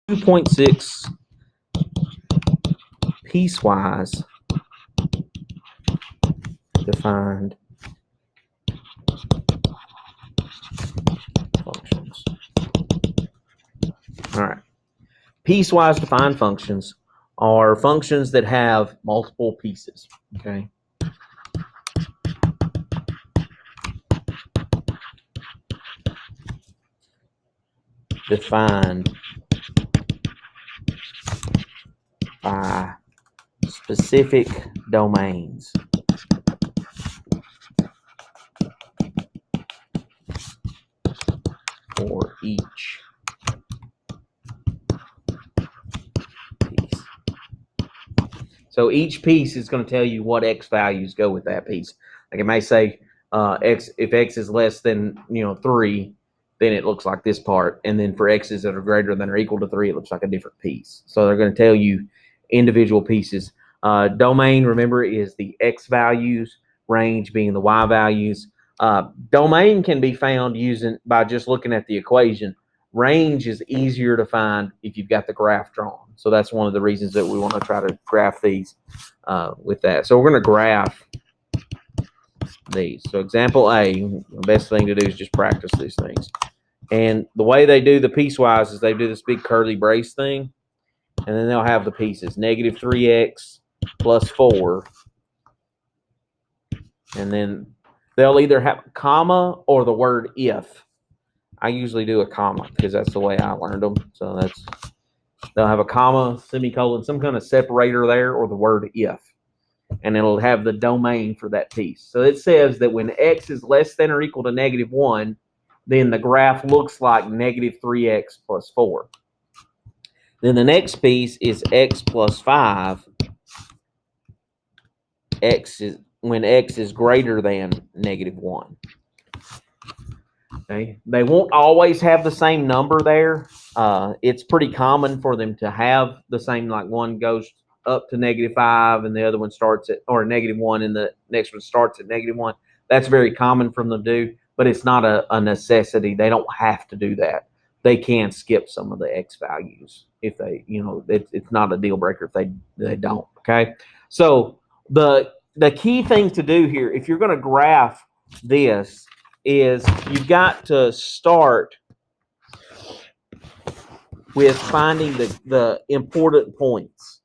2.6 piecewise defined functions. All right. Piecewise defined functions are functions that have multiple pieces. Okay. Defined by specific domains. For each piece. So each piece is going to tell you what x values go with that piece. Like it may say x, if x is less than 3, then it looks like this part, and then for x's that are greater than or equal to 3, it looks like a different piece. So they're going to tell you individual pieces. Domain, remember, is the x values, range being the y values. Domain can be found by just looking at the equation. Range is easier to find if you've got the graph drawn. So that's one of the reasons that we want to try to graph these with that. So we're going to graph these. So example A, the best thing to do is just practice these things. And the way they do the piecewise is they do this big curly brace thing, and then they'll have the pieces, negative 3x plus 4. And then they'll either have a comma or the word if. I usually do a comma because that's the way I learned them. So they'll have a comma, semicolon, some kind of separator there, or the word if. And it'll have the domain for that piece. So it says that when x is less than or equal to negative 1, then the graph looks like negative 3x plus 4. Then the next piece is x plus 5. When x is greater than negative 1. Okay. They won't always have the same number there. It's pretty common for them to have the same, like one goes up to negative 5 and the other one starts at, or negative 1 and the next one starts at negative 1. That's very common for them to do, but it's not a necessity. They don't have to do that. They can skip some of the x values if they, it's not a deal breaker if they don't. Okay. So the key thing to do here, if you're going to graph this, is you've got to start with finding the important points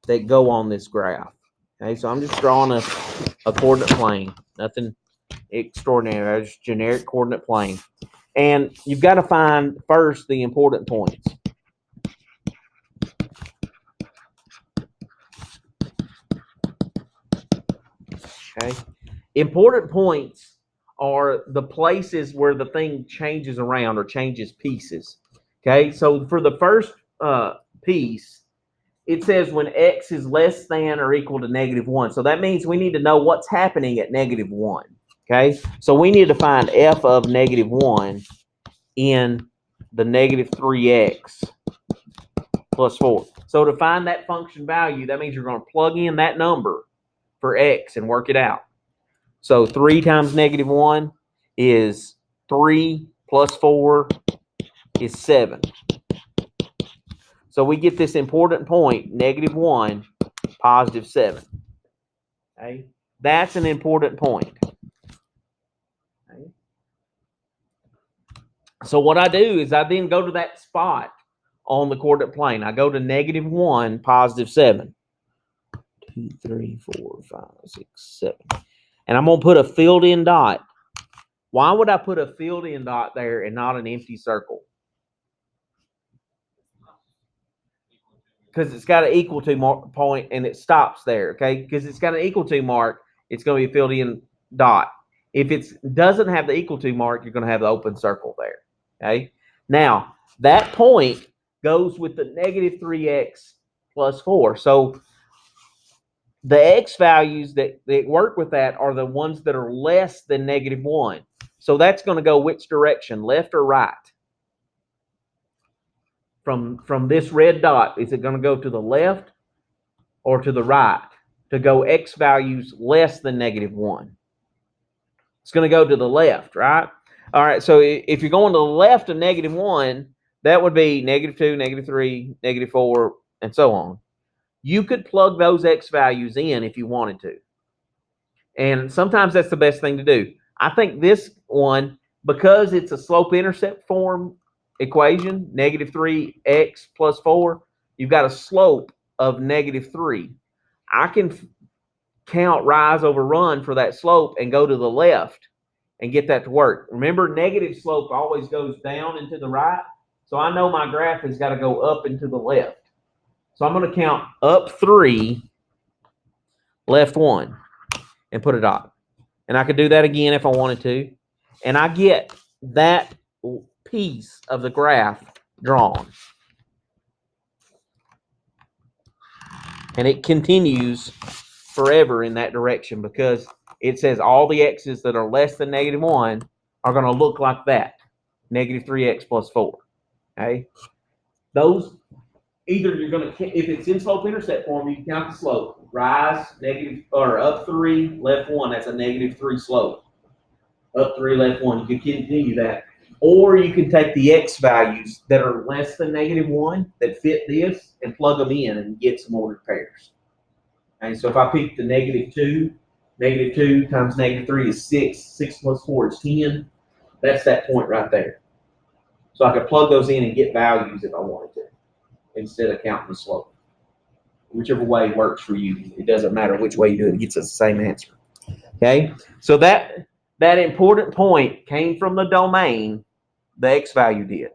that go on this graph. Okay, so I'm just drawing a coordinate plane, nothing extraordinary, just generic coordinate plane. And you've got to find first the important points. Okay, important points are the places where the thing changes around or changes pieces. Okay, so for the first piece, it says when x is less than or equal to negative 1. So that means we need to know what's happening at negative 1. Okay, so we need to find f of negative 1 in the negative 3x plus 4. So to find that function value, that means you're going to plug in that number for x and work it out. So 3 times negative 1 is 3 plus 4 is 7. So we get this important point, negative 1, positive 7. Okay? That's an important point. Okay? So what I do is I then go to that spot on the coordinate plane. I go to negative 1, positive 7. 2, 3, 4, 5, 6, 7. And I'm going to put a filled-in dot. Why would I put a filled-in dot there and not an empty circle? Because it's got an equal to point and it stops there, okay? Because it's got an equal to mark, it's going to be a filled-in dot. If it doesn't have the equal to mark, you're going to have the open circle there, okay? Now, that point goes with the negative 3x plus 4. So the x values that work with that are the ones that are less than negative 1. So that's going to go which direction, left or right? From this red dot, is it going to go to the left or to the right to go x values less than negative 1? It's going to go to the left, right? All right, so if you're going to the left of negative 1, that would be -2, -3, -4, and so on. You could plug those x values in if you wanted to. And sometimes that's the best thing to do. I think this one, because it's a slope-intercept form equation, -3x plus 4, you've got a slope of -3. I can count rise over run for that slope and go to the left and get that to work. Remember, negative slope always goes down and to the right. So I know my graph has got to go up and to the left. So I'm going to count up 3, left 1, and put a dot. And I could do that again if I wanted to. And I get that piece of the graph drawn. And it continues forever in that direction because it says all the x's that are less than -1 are going to look like that. -3x plus 4. Okay? Those, either you're going to, if it's in slope-intercept form, you can count the slope. Rise, negative, or up 3, left 1. That's a -3 slope. Up 3, left 1. You can continue that. Or you can take the x values that are less than -1 that fit this and plug them in and get some ordered pairs. And so if I pick the -2, -2 times -3 is 6. 6 plus 4 is 10. That's that point right there. So I could plug those in and get values if I wanted to, instead of counting the slope. Whichever way works for you. It doesn't matter which way you do it. It gets us the same answer. Okay? So that important point came from the domain. The x value did.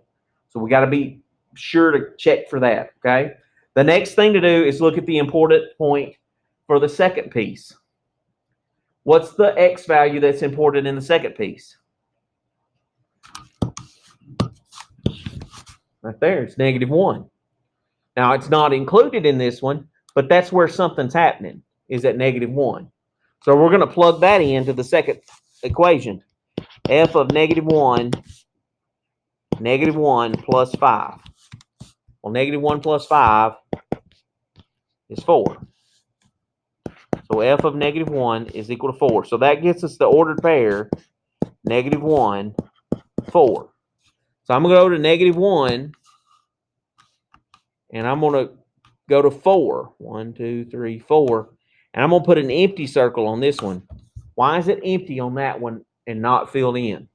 So we got to be sure to check for that. Okay? The next thing to do is look at the important point for the second piece. What's the x value that's important in the second piece? Right there, it's -1. Now, it's not included in this one, but that's where something's happening, is at -1. So we're going to plug that into the second equation. F of -1, -1 plus 5. Well, -1 plus 5 is 4. So F of -1 is equal to 4. So that gets us the ordered pair, -1, 4. So I'm going to go to -1, and I'm going to go to 4. 1, 2, 3, 4. And I'm going to put an empty circle on this one. Why is it empty on that one and not filled in?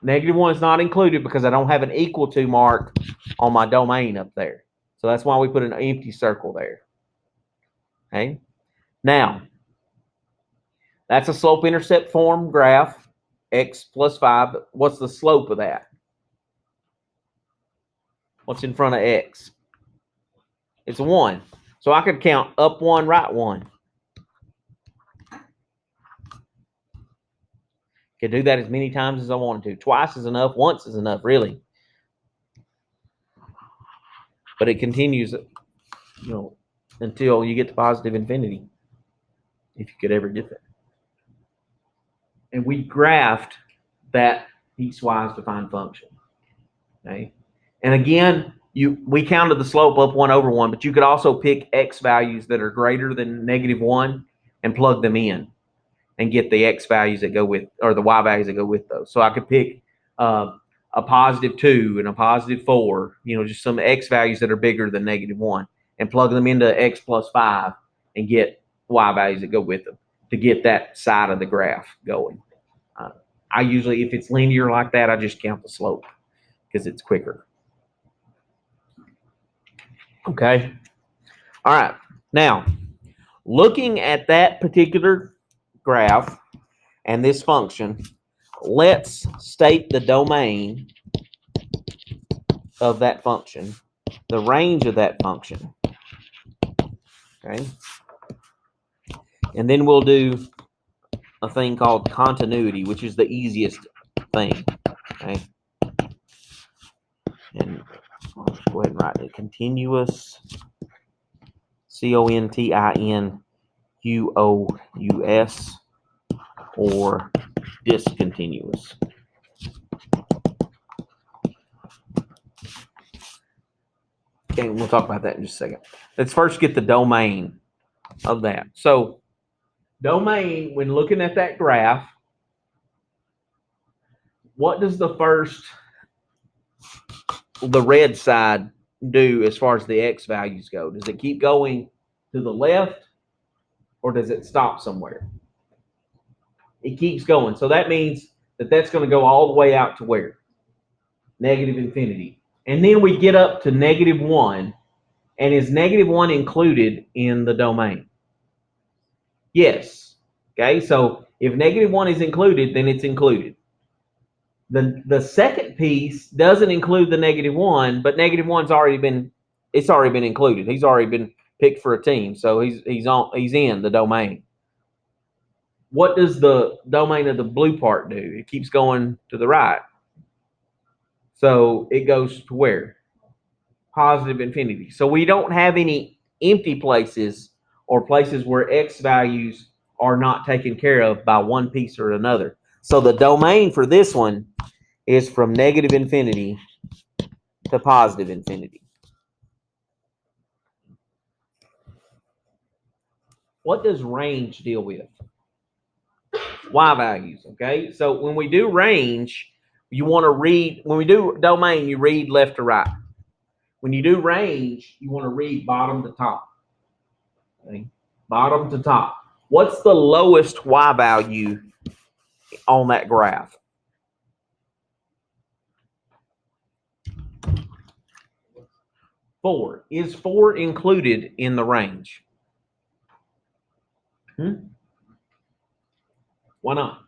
-1 is not included because I don't have an equal to mark on my domain up there. So that's why we put an empty circle there. Okay. Now, that's a slope-intercept form graph, x plus 5. What's the slope of that? What's in front of x? It's a 1. So I could count up 1, right 1. Could do that as many times as I wanted to. Twice is enough. Once is enough, really. But it continues, until you get to positive infinity, if you could ever get there. And we graphed that piecewise defined function. Okay. And again, we counted the slope up 1 over 1, but you could also pick x values that are greater than -1 and plug them in and get the x values that go with, or the y values that go with those. So I could pick a +2 and a +4, just some x values that are bigger than -1 and plug them into x plus 5 and get y values that go with them to get that side of the graph going. I usually, if it's linear like that, I just count the slope because it's quicker. Okay. All right. Now, looking at that particular graph and this function, let's state the domain of that function, the range of that function. Okay. And then we'll do a thing called continuity, which is the easiest thing. Okay. And I'll just go ahead and write it. Continuous, CONTINUOUS, or discontinuous. Okay, we'll talk about that in just a second. Let's first get the domain of that. So, domain, when looking at that graph, what does the first the red side do as far as the x values go? Does it keep going to the left, or does it stop somewhere? It keeps going. So that means that that's going to go all the way out to where? Negative infinity. And then we get up to -1. And is -1 included in the domain? Yes. Okay, so if -1 is included, then it's included. The second piece doesn't include the -1, but -1's already been included. He's already been picked for a team, so he's in the domain. What does the domain of the blue part do? It keeps going to the right. So it goes to where? Positive infinity. So we don't have any empty places or places where x values are not taken care of by one piece or another. So the domain for this one is from negative infinity to positive infinity. What does range deal with? Y values, okay? So when we do range, you want to read, when we do domain, you read left to right. When you do range, you want to read bottom to top. Okay? Bottom to top. What's the lowest Y value on that graph? 4. Is 4 included in the range? Why not?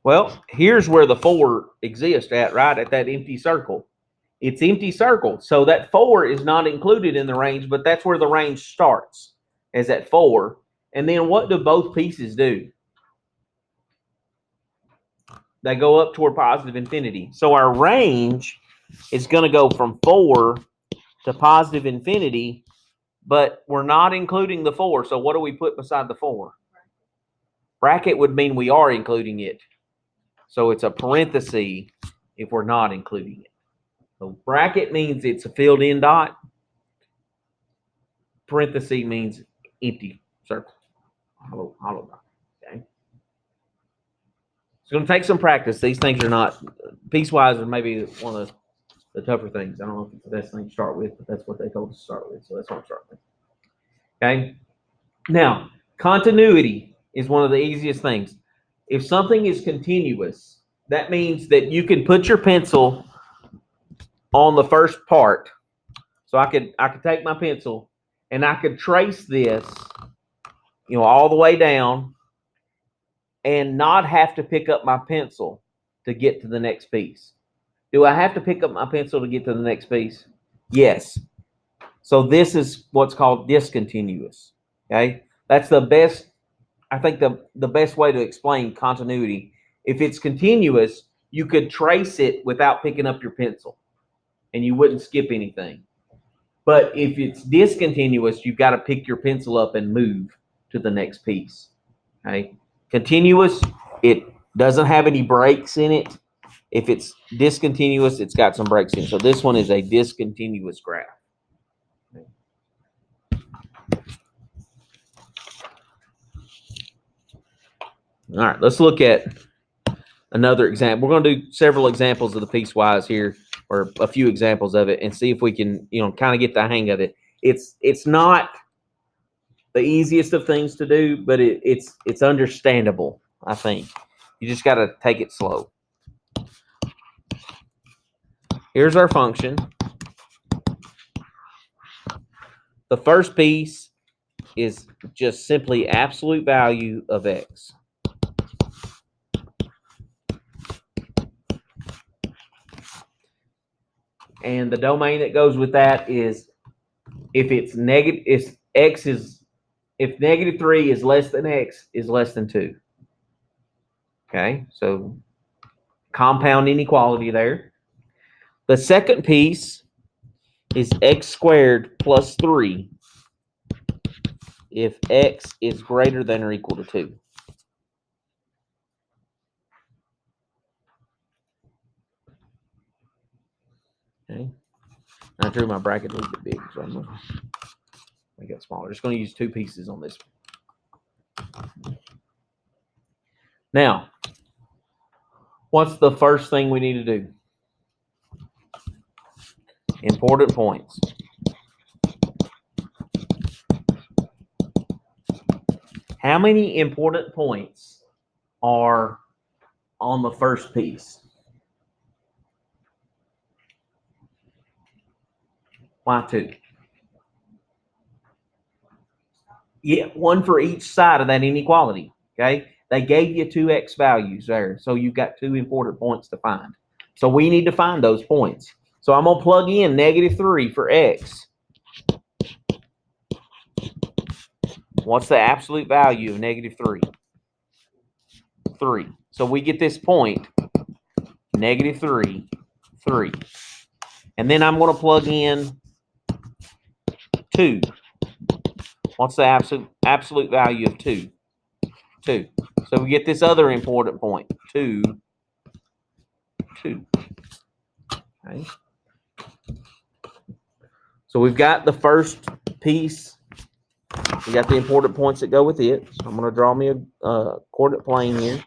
Well, here's where the 4 exists at, right at that empty circle. It's empty circle. So that 4 is not included in the range, but that's where the range starts, is at 4. And then what do both pieces do? They go up toward positive infinity. So our range is going to go from 4 to positive infinity, but we're not including the 4. So what do we put beside the 4? Bracket would mean we are including it. So it's a parenthesis if we're not including it. So bracket means it's a filled in dot. Parenthesis means empty circle. Hollow dot. Okay. It's going to take some practice. These things are not piecewise, or maybe one of the tougher things. I don't know if it's the best thing to start with, but that's what they told us to start with. So that's what I'm starting with. Okay. Now, continuity is one of the easiest things. If something is continuous, that means that you can put your pencil on the first part. So I could take my pencil and I could trace this, all the way down and not have to pick up my pencil to get to the next piece. Do I have to pick up my pencil to get to the next piece? Yes. So this is what's called discontinuous. Okay? That's the best, I think the best way to explain continuity. If it's continuous, you could trace it without picking up your pencil and you wouldn't skip anything. But if it's discontinuous, you've got to pick your pencil up and move to the next piece. Okay? Continuous, it doesn't have any breaks in it. If it's discontinuous, it's got some breaks in it. So this one is a discontinuous graph. All right, let's look at another example. We're going to do several examples of the piecewise here, or a few examples of it, and see if we can, kind of get the hang of it. It's not the easiest of things to do, but it's understandable, I think. You just got to take it slow. Here's our function. The first piece is just simply absolute value of x. And the domain that goes with that is if it's negative, if -3 is less than x is less than 2. Okay, so compound inequality there. The second piece is x squared plus 3 if x is greater than or equal to 2. Okay, I drew my bracket a little bit big, so I'm going to make it smaller. Just going to use 2 pieces on this. Now, What's the first thing we need to do? Important points. How many important points are on the first piece? Why 2? Yeah, 1 for each side of that inequality. Okay, they gave you 2 x values there, so you've got 2 important points to find. So we need to find those points. So I'm going to plug in -3 for x. What's the absolute value of -3? 3. So we get this point, -3, 3. And then I'm going to plug in 2. What's the absolute value of 2? 2. So we get this other important point, 2, 2. Okay. So we've got the first piece. We got the important points that go with it. So I'm going to draw me a coordinate plane here.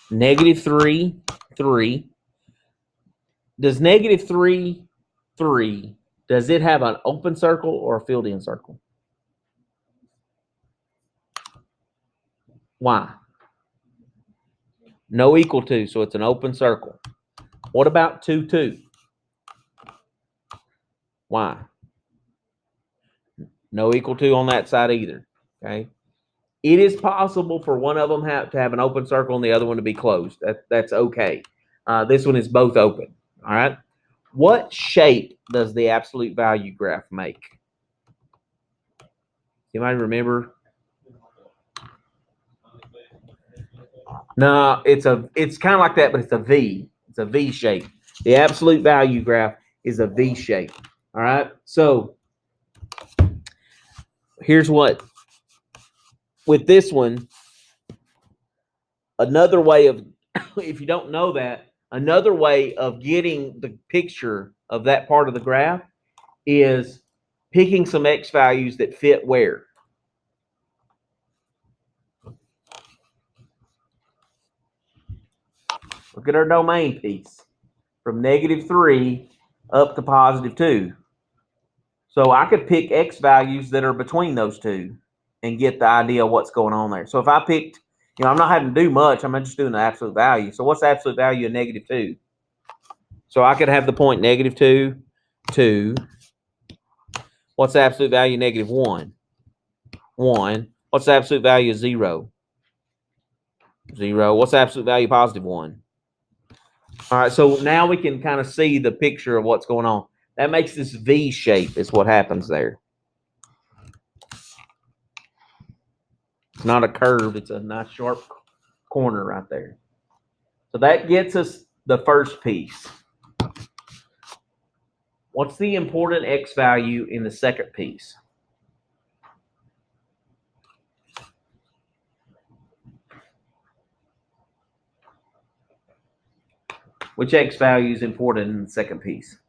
-3, 3. Does -3, 3, does it have an open circle or a filled-in circle? Why? No equal to, so it's an open circle. What about 2, 2? Why? No equal to on that side either. Okay. It is possible for one of them to have an open circle and the other one to be closed. That's okay. This one is both open. All right. What shape does the absolute value graph make? Anybody remember? No, it's kind of like that, but it's a V. It's a V shape. The absolute value graph is a V shape. All right. So here's what, with this one, another way of, if you don't know that, another way of getting the picture of that part of the graph is picking some x values that fit where? Look at our domain piece from -3 up to +2. So I could pick x values that are between those two and get the idea of what's going on there. So if I picked, I'm not having to do much. I'm just doing the absolute value. So what's the absolute value of -2? So I could have the point -2, 2. What's the absolute value of -1? 1. What's the absolute value of 0? 0. What's the absolute value of +1? All right, so now we can kind of see the picture of what's going on. That makes this V shape is what happens there. It's not a curve. It's a nice sharp corner right there. So that gets us the first piece. What's the important x value in the second piece? Which x value is important in the second piece?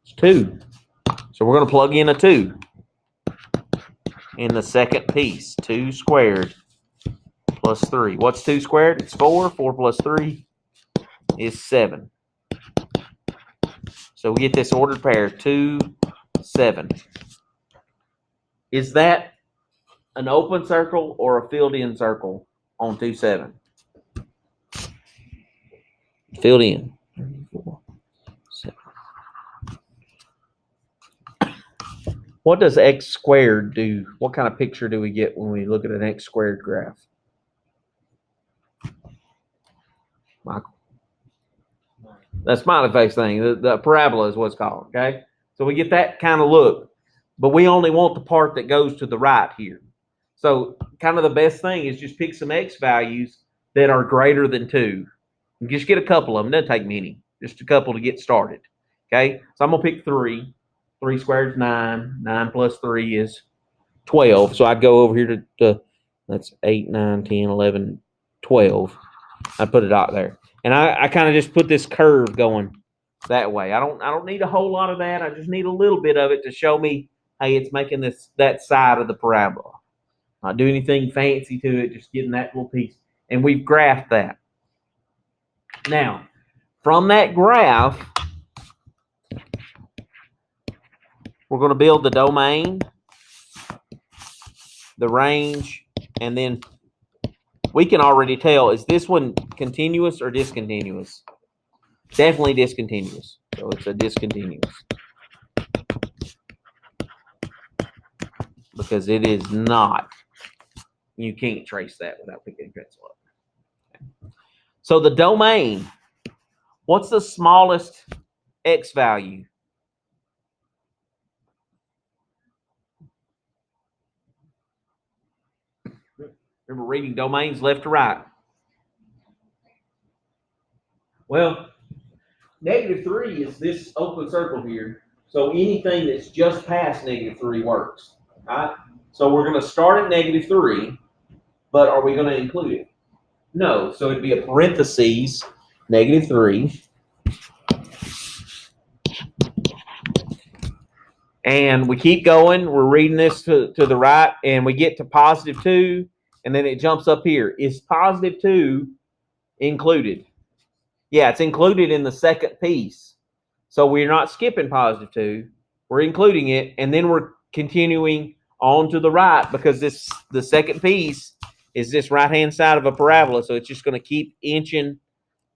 It's 2. So we're going to plug in a 2 in the second piece. 2 squared plus 3. What's 2 squared? It's 4. 4 plus 3 is 7. So we get this ordered pair, 2, 7. Is that an open circle or a filled-in circle on 2, 7? Filled in. 4, 7. What does x squared do? What kind of picture do we get when we look at an x squared graph? Michael. The smiley face thing, the parabola is what's called, okay? So we get that kind of look, but we only want the part that goes to the right here. So kind of the best thing is just pick some x values that are greater than 2. And just get a couple of them. It doesn't take many, just a couple to get started, okay? So I'm going to pick 3. 3 squared is 9. 9 plus 3 is 12. So I'd go over here to that's 8, 9, 10, 11, 12. I put a dot there. And I kind of just put this curve going that way. I don't need a whole lot of that. I just need a little bit of it to show me, hey, it's making that side of the parabola. Not do anything fancy to it, just getting that little piece. And we've graphed that. Now, from that graph, we're going to build the domain, the range, and then we can already tell, is this one continuous or discontinuous? Definitely discontinuous. So it's a discontinuous. Because it is not. You can't trace that without picking a pencil up. Okay. So the domain, what's the smallest x value? Remember reading domains left to right. Well, -3 is this open circle here. So anything that's just past -3 works. All right? So we're going to start at -3, but are we going to include it? No. So it'd be a parentheses, -3. And we keep going. We're reading this to the right, and we get to +2, and then it jumps up here. Is +2 included? Yeah, it's included in the second piece. So we're not skipping +2. We're including it, and then we're continuing on to the right because the second piece is this right-hand side of a parabola, so it's just going to keep inching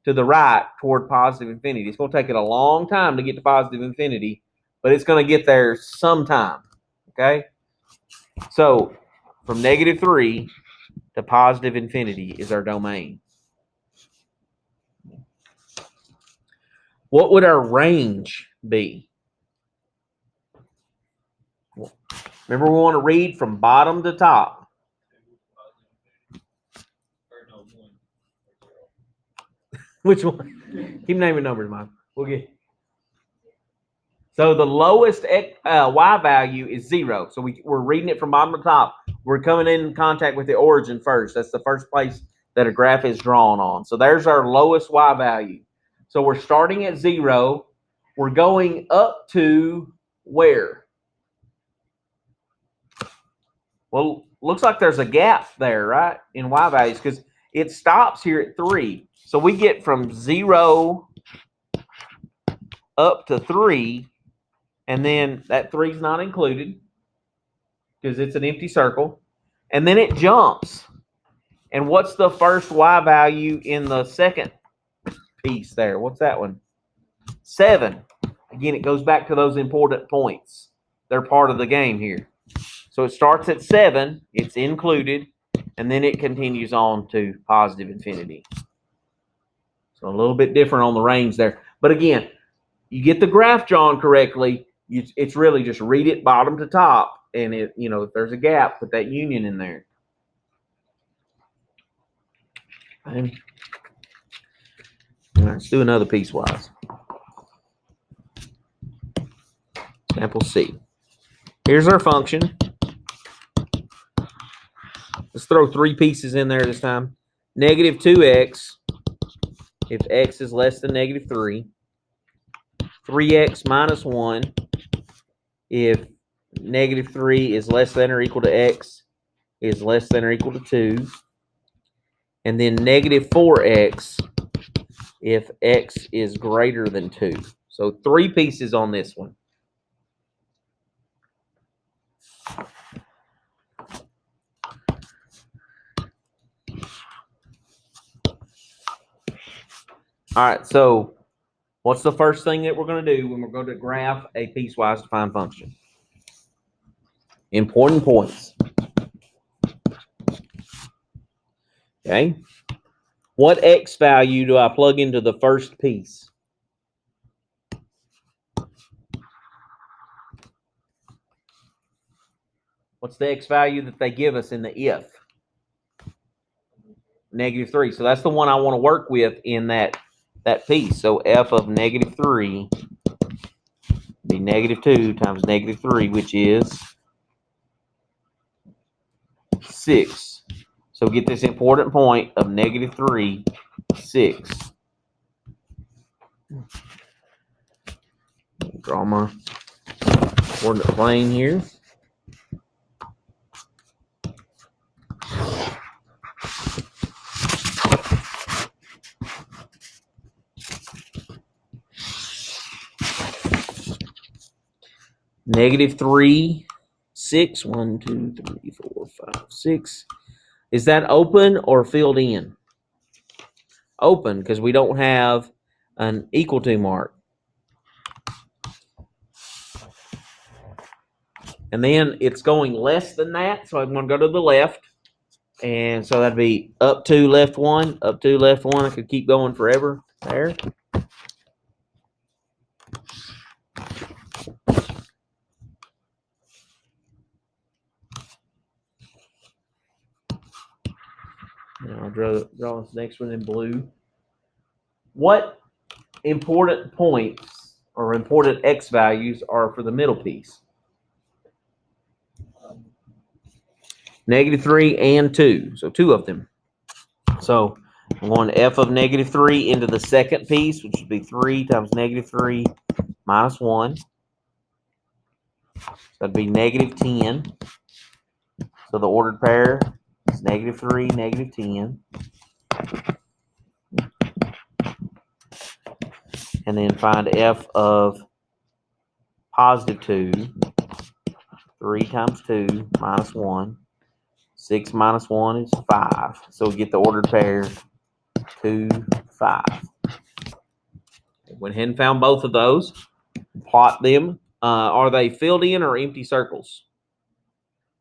to the right toward positive infinity. It's going to take it a long time to get to positive infinity, but it's going to get there sometime, okay? So from -3 to positive infinity is our domain. What would our range be? Remember, we want to read from bottom to top. Which one? Keep naming numbers, Mike. We'll get. So the lowest y value is 0. So we're reading it from bottom to top. We're coming in contact with the origin first. That's the first place that a graph is drawn on. So there's our lowest y value. So we're starting at 0. We're going up to where? Well, looks like there's a gap there, right, in y values because it stops here at 3. So we get from 0 up to 3, and then that 3 is not included because it's an empty circle. And then it jumps. And what's the first y value in the second piece there? What's that one? 7. Again, it goes back to those important points. They're part of the game here. So it starts at 7, it's included, and then it continues on to positive infinity. So a little bit different on the range there. But again, you get the graph drawn correctly, it's really just read it bottom to top, and if there's a gap, put that union in there. And let's do another piecewise. Example C. Here's our function. Let's throw 3 pieces in there this time. -2x if x is less than -3. 3x minus 1 if -3 is less than or equal to x is less than or equal to 2. And then -4x if x is greater than 2. So 3 pieces on this one. All right, so what's the first thing that we're going to do when we're going to graph a piecewise defined function? Important points. Okay. What x value do I plug into the first piece? What's the x value that they give us in the if? -3. So that's the one I want to work with in that piece. So f of -3 be -2 times -3, which is 6. So get this important point of -3, 6. Draw my coordinate plane here. -3, 6. 1, 2, 3, 4, 5, 6. Is that open or filled in? Open, because we don't have an equal to mark. And then it's going less than that, so I'm going to go to the left. And so that'd be up 2, left 1, up 2, left 1. I could keep going forever there. And I'll draw this next one in blue. What important points or important x values are for the middle piece? -3 and 2. So 2 of them. So I'm going to f of -3 into the second piece, which would be 3 times -3 minus 1. So that'd be -10. So the ordered pair is -3, -10. And then find f of +2. 3 times 2 minus 1. 6 minus 1 is 5. So we get the ordered pair 2, 5. Went ahead and found both of those. Plot them. Are they filled in or empty circles?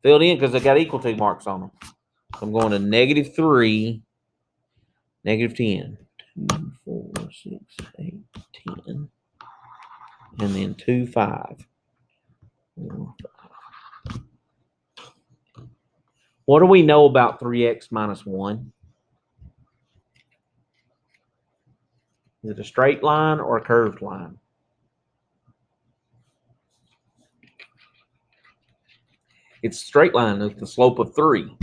Filled in because they got equal to marks on them. So I'm going to -3, -10. 2, 4, 6, 8, 10. And then 2, 5. 4, 5. What do we know about 3x minus 1? Is it a straight line or a curved line? It's a straight line with the slope of 3.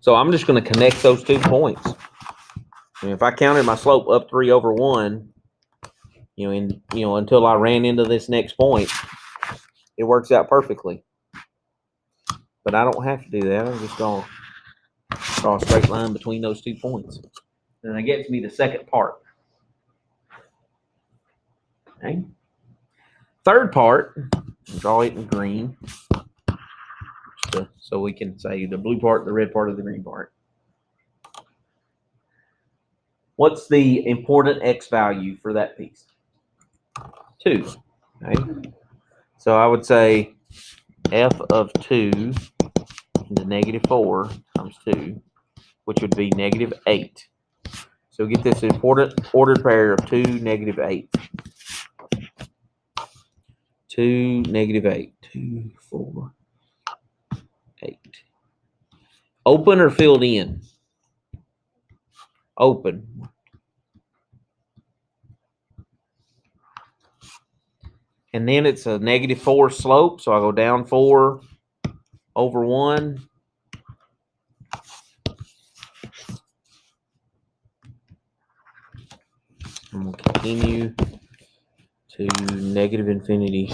So I'm just going to connect those 2 points. And if I counted my slope up 3 over 1, until I ran into this next point, it works out perfectly. But I don't have to do that. I'm just going to draw a straight line between those 2 points. And that gets me the second part. Okay. Third part, draw it in green. So we can say the blue part, the red part, or the green part. What's the important x value for that piece? 2. Okay. So I would say f of 2 into -4 times 2, which would be -8. So get this important ordered pair of 2, -8. 2, -8. 2, 4, 8. Open or filled in? Open. And then it's a -4 slope, so I go down 4 over 1. And we'll continue to -infinity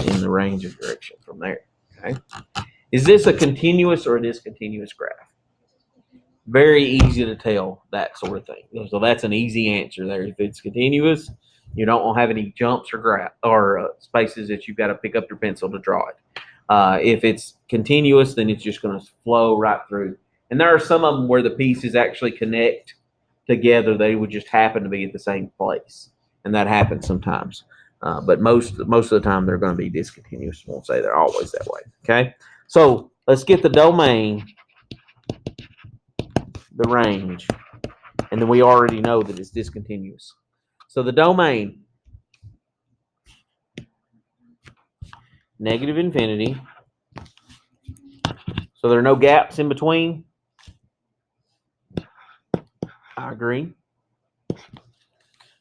in the range of direction from there. Okay. Is this a continuous or a discontinuous graph? Very easy to tell, that sort of thing. So that's an easy answer there. If it's continuous, you don't have any jumps or spaces that you've got to pick up your pencil to draw it. If it's continuous, then it's just going to flow right through. And there are some of them where the pieces actually connect together. They would just happen to be at the same place, and that happens sometimes. But most of the time, they're going to be discontinuous. I won't say they're always that way. Okay, so let's get the domain, the range, and then we already know that it's discontinuous. So the domain, -infinity. So there are no gaps in between. I agree.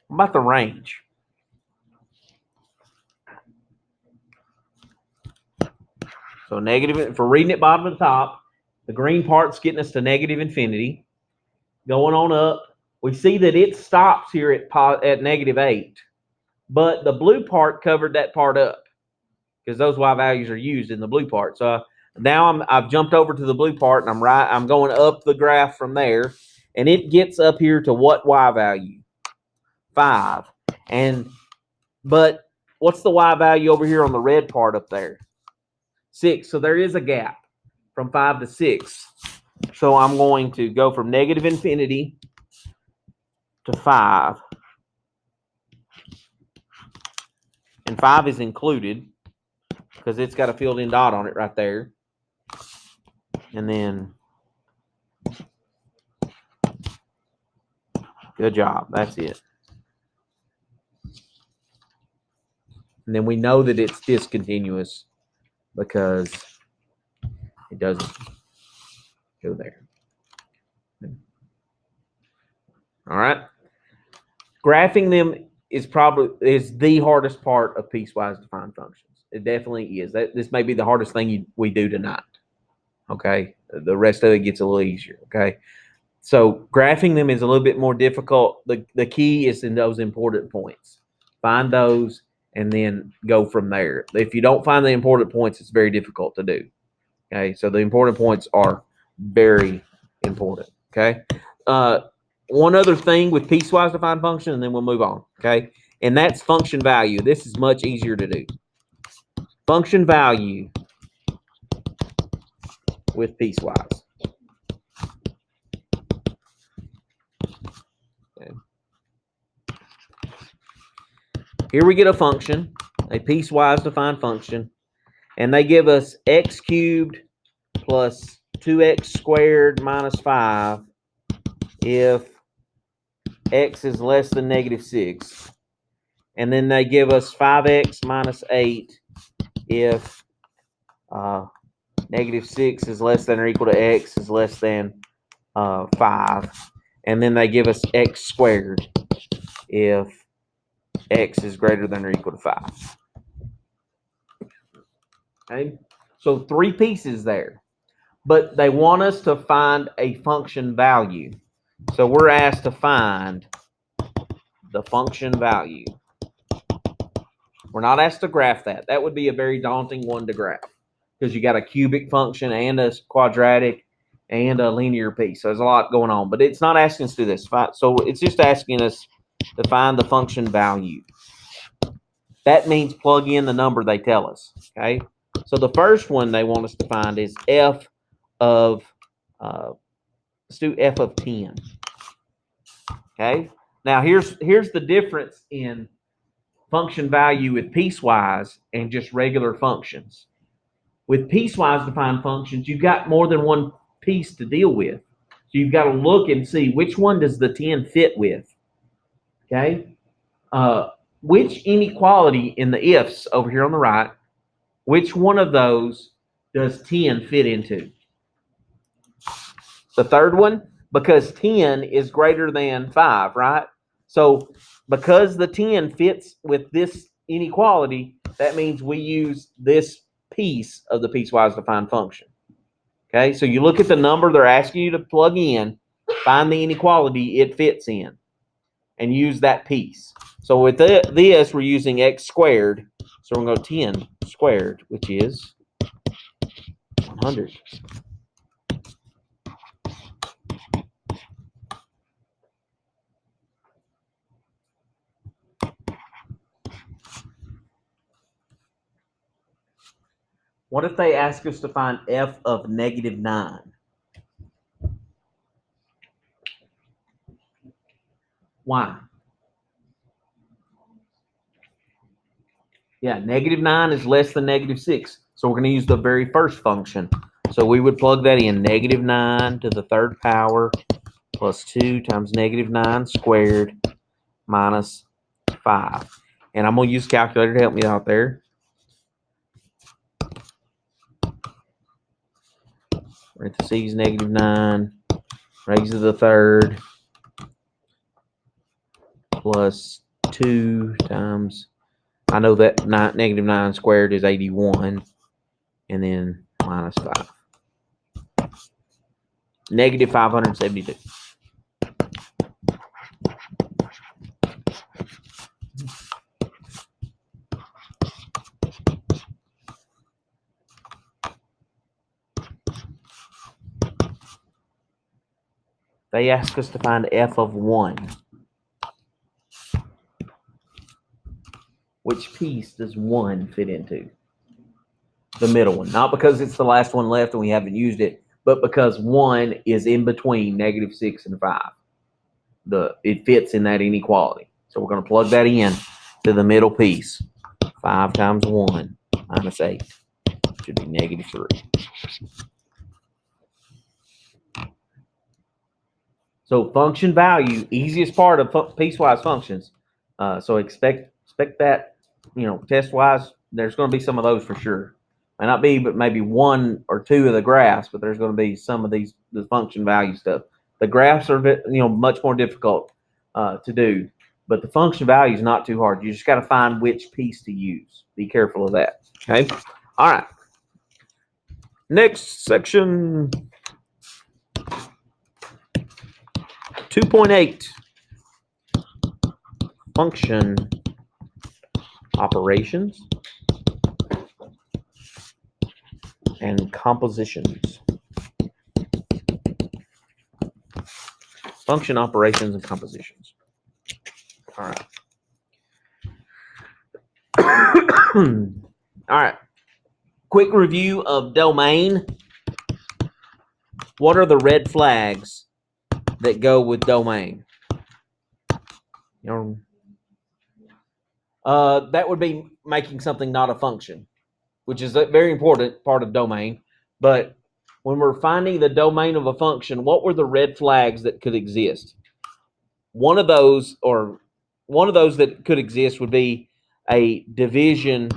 What about the range? So negative, if we're reading it bottom to top, the green part's getting us to -infinity. Going on up, we see that it stops here at -8, but the blue part covered that part up because those y values are used in the blue part. So now I've jumped over to the blue part, and I'm going up the graph from there, and it gets up here to what y value? 5. But what's the y value over here on the red part up there? 6. So there is a gap from 5 to 6. So I'm going to go from -infinity to 5. And 5 is included because it's got a filled-in dot on it right there. And then, good job. That's it. And then we know that it's discontinuous because it doesn't go there. All right. Graphing them is the hardest part of piecewise defined functions. It definitely is. This may be the hardest thing we do tonight. Okay. The rest of it gets a little easier. Okay. So graphing them is a little bit more difficult. The key is in those important points. Find those and then go from there. If you don't find the important points, it's very difficult to do. Okay, so the important points are very important. Okay, one other thing with piecewise defined function, and then we'll move on. Okay, and that's function value. This is much easier to do. Function value with piecewise. Okay. Here we get a function, a piecewise defined function, and they give us x cubed plus 2x squared minus 5 if x is less than -6. And then they give us 5x minus 8 if -6 is less than or equal to x is less than 5. And then they give us x squared if x is greater than or equal to 5. Okay, so 3 pieces there. But they want us to find a function value. So we're asked to find the function value. We're not asked to graph that. That would be a very daunting one to graph because you got a cubic function and a quadratic and a linear piece. So there's a lot going on, but it's not asking us to do this. So it's just asking us to find the function value. That means plug in the number they tell us. Okay. So the first one they want us to find is f of, let's do f of 10. Okay. Now here's the difference in function value with piecewise and just regular functions. With piecewise defined functions, you've got more than one piece to deal with. So you've got to look and see which one does the 10 fit with. Okay? Which inequality in the ifs over here on the right, which one of those does 10 fit into? The third one, because 10 is greater than 5, right? So because the 10 fits with this inequality, that means we use this piece of the piecewise defined function. Okay, so you look at the number they're asking you to plug in, find the inequality it fits in, and use that piece. So with this, we're using x squared. So we're going to go 10 squared, which is 100. What if they ask us to find f of -9? Why? Yeah, -9 is less than -6. So we're going to use the very first function. So we would plug that in, -9 to the third power plus 2 times -9 squared minus 5. And I'm going to use a calculator to help me out there. Parentheses, -9, raised to the third, plus 2 times, I know that -9 squared is 81, and then minus 5. -572. They ask us to find f of 1. Which piece does 1 fit into? The middle one. Not because it's the last one left and we haven't used it, but because 1 is in between -6 and 5. It fits in that inequality. So we're going to plug that in to the middle piece. 5 times 1 minus 8 should be -3. So function value, easiest part of piecewise functions. So expect that, test-wise, there's going to be some of those for sure. Might not be, but maybe 1 or 2 of the graphs, but there's going to be some of the function value stuff. The graphs are, much more difficult to do, but the function value is not too hard. You just got to find which piece to use. Be careful of that. Okay. All right. Next section. 2.8. Function operations and compositions. Function operations and compositions. All right. All right. Quick review of domain. What are the red flags that go with domain? That would be making something not a function, which is a very important part of domain. But when we're finding the domain of a function, what were the red flags that could exist? One of those that could exist would be a division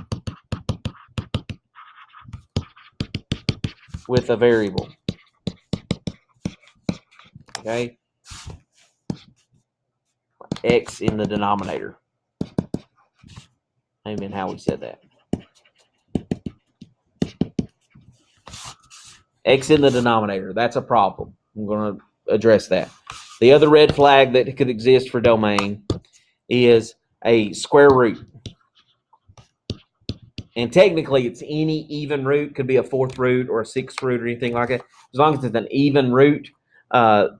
with a variable. Okay? X in the denominator. Amen. How we said that. X in the denominator. That's a problem. I'm going to address that. The other red flag that could exist for domain is a square root. And technically, it's any even root. Could be a fourth root or a sixth root or anything like that. As long as it's an even root,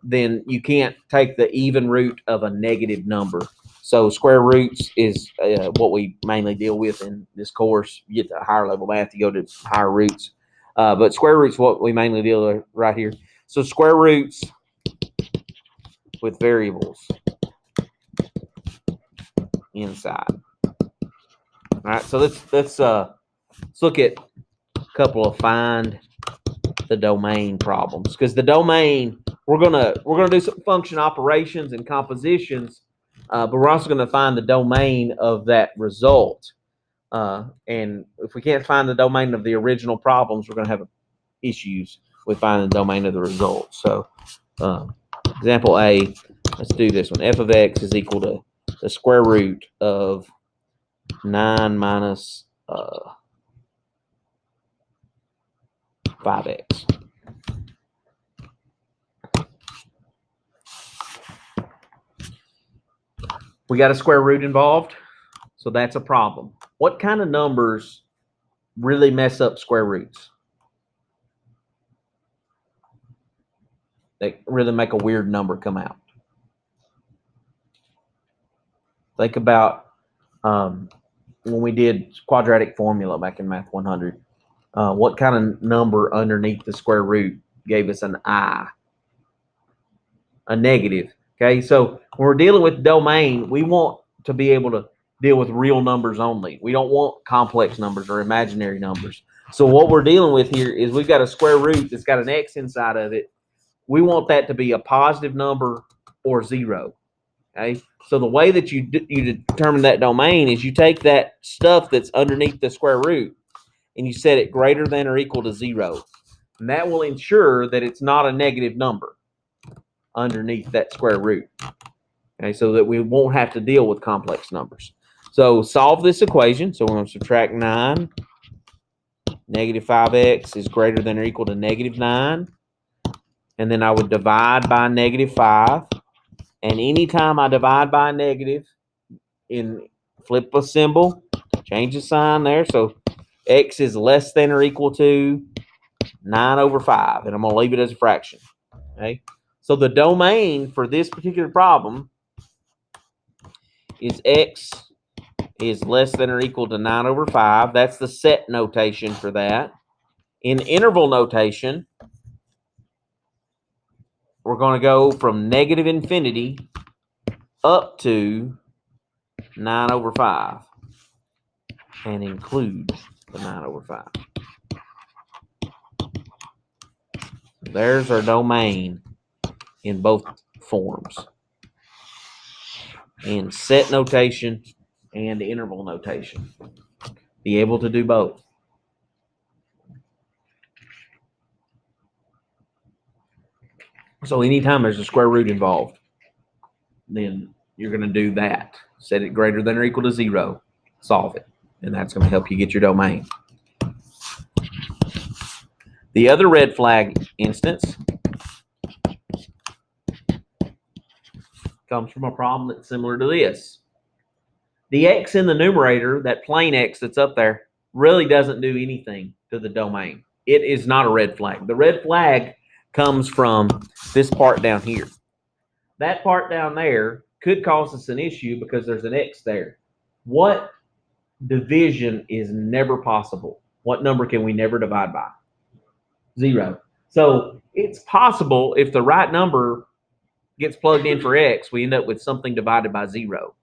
then you can't take the even root of a negative number. So square roots is what we mainly deal with in this course. You get to higher level math, you go to higher roots. But square roots is what we mainly deal with right here. So square roots with variables inside. All right, so let's look at a couple of find the domain problems, because the domain we're gonna do some function operations and compositions, but we're also gonna find the domain of that result. And if we can't find the domain of the original problems, we're gonna have issues with finding the domain of the result. So, example A, let's do this one. F of x is equal to the square root of 9 minus 5x. We got a square root involved, so that's a problem. What kind of numbers really mess up square roots? They really make a weird number come out. Think about when we did quadratic formula back in Math 100. What kind of number underneath the square root gave us an I? A negative. Okay, so when we're dealing with domain, we want to be able to deal with real numbers only. We don't want complex numbers or imaginary numbers. So what we're dealing with here is we've got a square root that's got an x inside of it. We want that to be a positive number or 0. Okay, so the way that you determine that domain is you take that stuff that's underneath the square root and you set it greater than or equal to 0. And that will ensure that it's not a negative number underneath that square root. Okay, so that we won't have to deal with complex numbers. So solve this equation. So we're going to subtract 9. Negative 5x is greater than or equal to -9. And then I would divide by -5. And anytime I divide by a negative, flip a symbol, change the sign there. So x is less than or equal to 9 over 5. And I'm going to leave it as a fraction. Okay. So the domain for this particular problem is x is less than or equal to 9 over 5. That's the set notation for that. In interval notation, we're going to go from negative infinity up to 9 over 5 and include the 9 over 5. There's our domain in both forms, in set notation and interval notation. Be able to do both. So anytime there's a square root involved, then you're going to do that. Set it greater than or equal to 0. Solve it. And that's going to help you get your domain. The other red flag instance comes from a problem that's similar to this. The x in the numerator, that plain x that's up there, really doesn't do anything to the domain. It is not a red flag. The red flag comes from this part down here. That part down there could cause us an issue because there's an x there. What division is never possible? What number can we never divide by? 0. So it's possible if the right number gets plugged in for x, we end up with something divided by 0.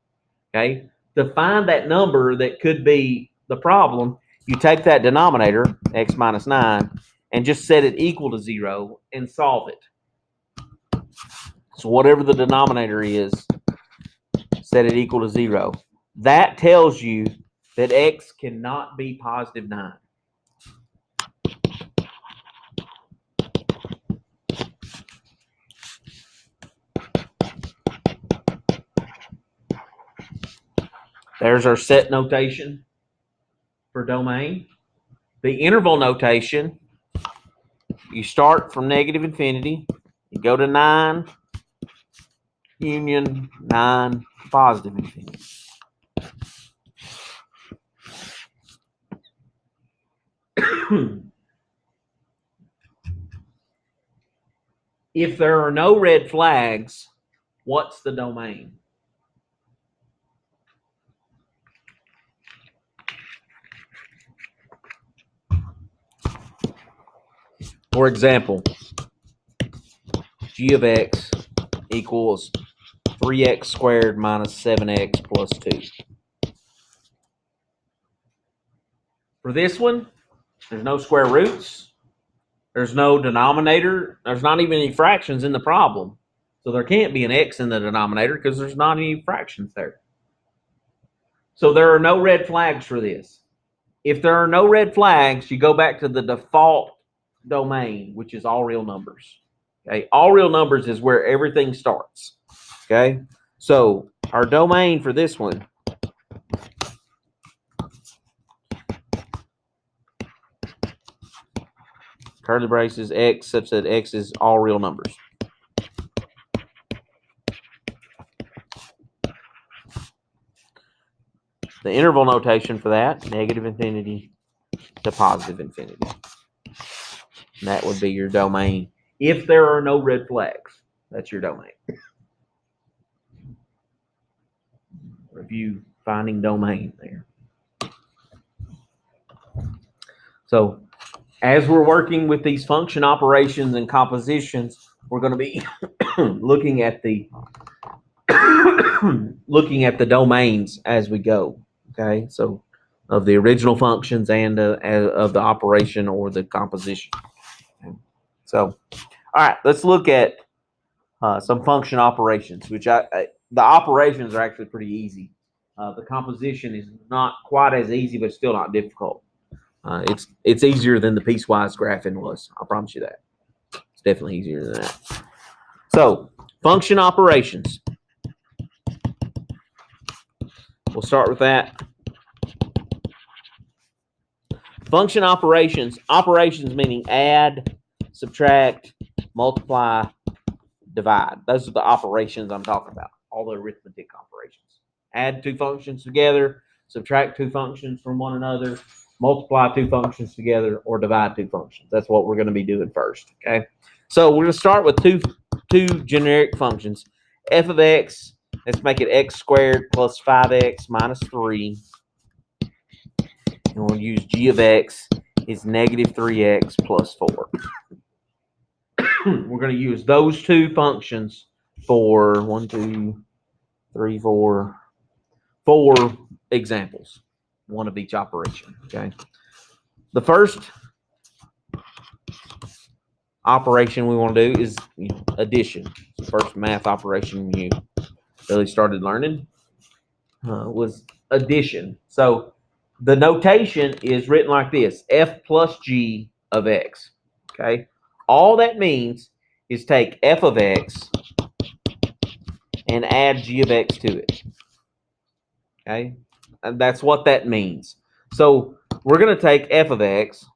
Okay? To find that number that could be the problem, you take that denominator, x minus 9, and just set it equal to 0 and solve it. So whatever the denominator is, set it equal to 0. That tells you that x cannot be positive 9. There's our set notation for domain. The interval notation, you start from negative infinity, you go to 9, union 9, positive infinity. If there are no red flags, what's the domain? For example, g of x equals 3x squared minus 7x plus 2. For this one, there's no square roots. There's no denominator. There's not even any fractions in the problem. So there can't be an x in the denominator because there's not any fractions there. So there are no red flags for this. If there are no red flags, you go back to the default domain, which is all real numbers. Okay, all real numbers is where everything starts. Okay, so our domain for this one curly braces x such that x is all real numbers. The interval notation for that, negative infinity to positive infinity. And that would be your domain. If there are no red flags, that's your domain. Review finding domain there. So as we're working with these function operations and compositions, we're going to be looking at the domains as we go. Okay, so of the original functions and of the operation or the composition. Okay. So, all right, let's look at some function operations, which the operations are actually pretty easy. The composition is not quite as easy, but still not difficult. It's easier than the piecewise graphing was. I promise you that. It's definitely easier than that. So, function operations. We'll start with that. Function operations. Operations meaning add, subtract, multiply, divide. Those are the operations I'm talking about. All the arithmetic operations. Add two functions together, subtract two functions from one another, multiply two functions together, or divide two functions. That's what we're going to be doing first. Okay. So we're going to start with two generic functions. F of x, let's make it x squared plus 5x minus 3. And we'll use g of x is negative 3x plus 4. We're going to use those two functions for 4 examples, one of each operation. Okay. The first operation we want to do is addition. The first math operation you really started learning was addition. So the notation is written like this: f plus g of x. Okay. All that means is take f of x and add g of x to it. Okay. And that's what that means. So we're going to take f of x,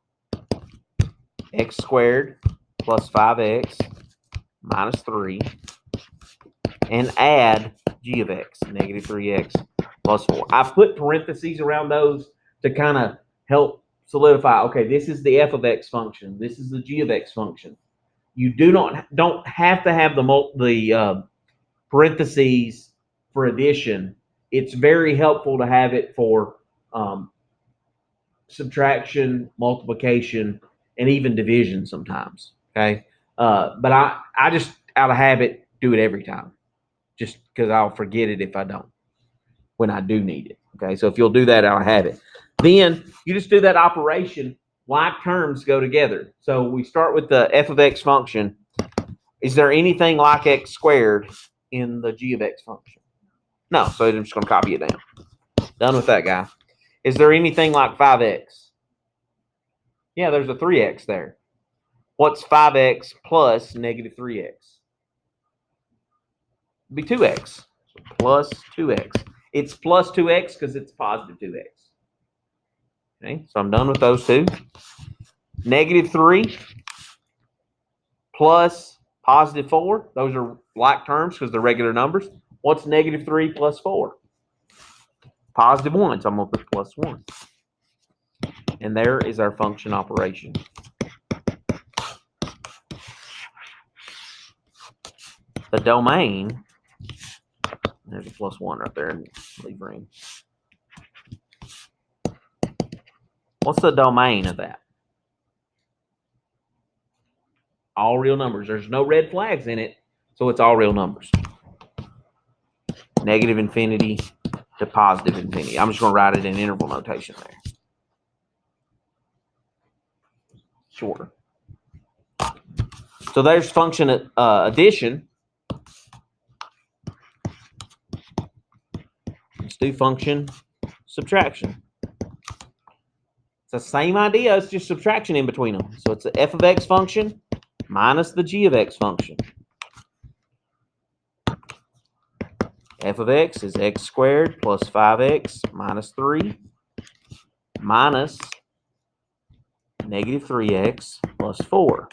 x squared plus 5x minus 3, and add g of x, negative 3x plus 4. I've put parentheses around those to kind of help solidify, okay, this is the f of x function. This is the g of x function. You don't have to have the parentheses for addition. It's very helpful to have it for subtraction, multiplication, and even division sometimes. Okay, but I just out of habit do it every time, just because I'll forget it if I don't when I do need it. Okay, so if you'll do that out of habit, then you just do that operation. Like terms go together. So we start with the f of x function. Is there anything like x squared in the g of x function? No, so I'm just going to copy it down. Done with that guy. Is there anything like 5x? Yeah, there's a 3x there. What's 5x plus negative 3x? It'd be 2x. So plus 2x. It's plus 2x because it's positive 2x. Okay, so I'm done with those two. Negative 3 plus positive 4. Those are like terms because they're regular numbers. What's negative 3 plus 4? Positive 1. So I'm going to put plus 1. And there is our function operation. The domain, there's a plus 1 right there, and leave room. What's the domain of that? All real numbers. There's no red flags in it, so it's all real numbers. Negative infinity to positive infinity. I'm just going to write it in interval notation there. Shorter. So there's function addition. Let's do function subtraction. It's the same idea, it's just subtraction in between them. So it's the f of x function minus the g of x function. F of x is x squared plus 5x minus 3 minus negative 3x plus 4.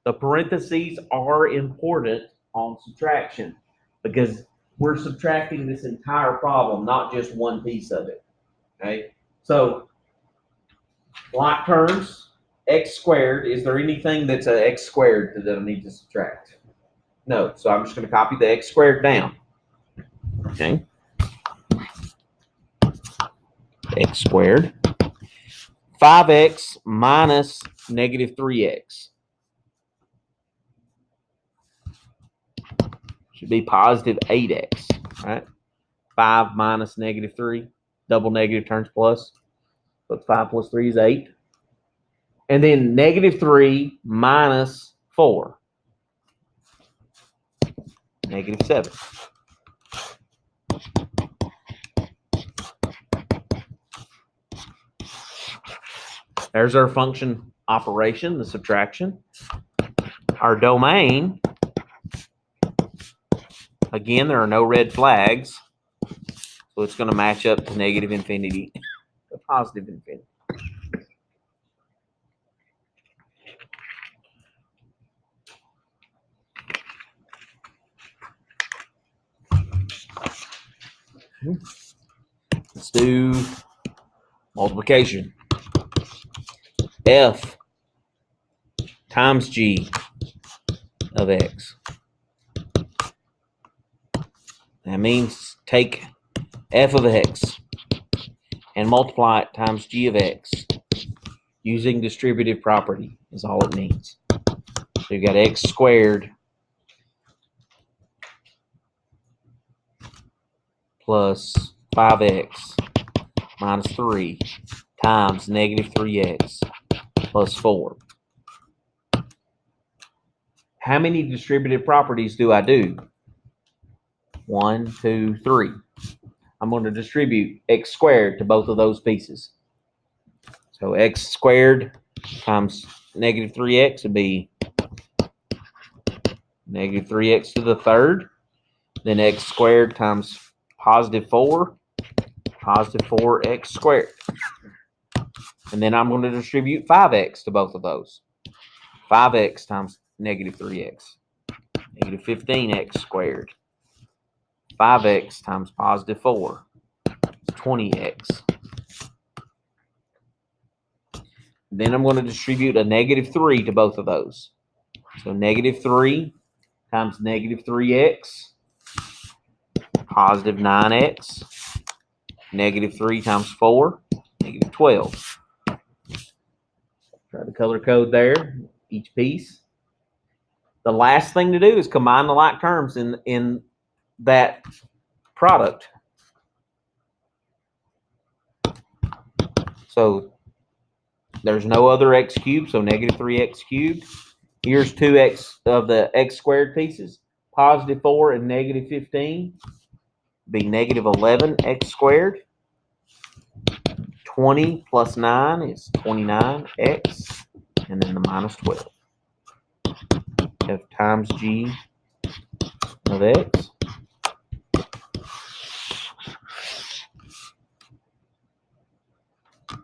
The parentheses are important on subtraction because we're subtracting this entire problem, not just one piece of it. Okay, so like terms, x squared, is there anything that's an x squared that I need to subtract? No, so I'm just going to copy the x squared down. Okay, x squared, 5x minus negative 3x. Should be positive 8x, right? 5 minus negative 3, double negative turns plus. So 5 plus 3 is 8. And then negative 3 minus 4. Negative 7. There's our function operation, the subtraction. Our domain, again, there are no red flags. So it's going to match up to negative infinity to positive infinity. Let's do multiplication. F times g of x. That means take f of x and multiply it times g of x using distributive property is all it means. So you got x squared plus 5x minus 3 times negative 3x plus 4. How many distributive properties do I do? 1, 2, 3. I'm going to distribute x squared to both of those pieces. So x squared times negative 3x would be negative 3x to the third. Then x squared times positive 4, positive 4x squared. And then I'm going to distribute 5x to both of those. 5x times negative 3x, negative 15x squared. 5x times positive 4 is 20x. Then I'm going to distribute a negative 3 to both of those. So negative 3 times negative 3x, positive 9x, negative 3 times 4, negative 12. Try the color code there, each piece. The last thing to do is combine the like terms in that product. So there's no other x cubed, so negative 3x cubed. Here's 2x of the x squared pieces. Positive 4 and negative 15 be negative 11x squared. 20 plus 9 is 29x, and then the minus 12. F times g of x.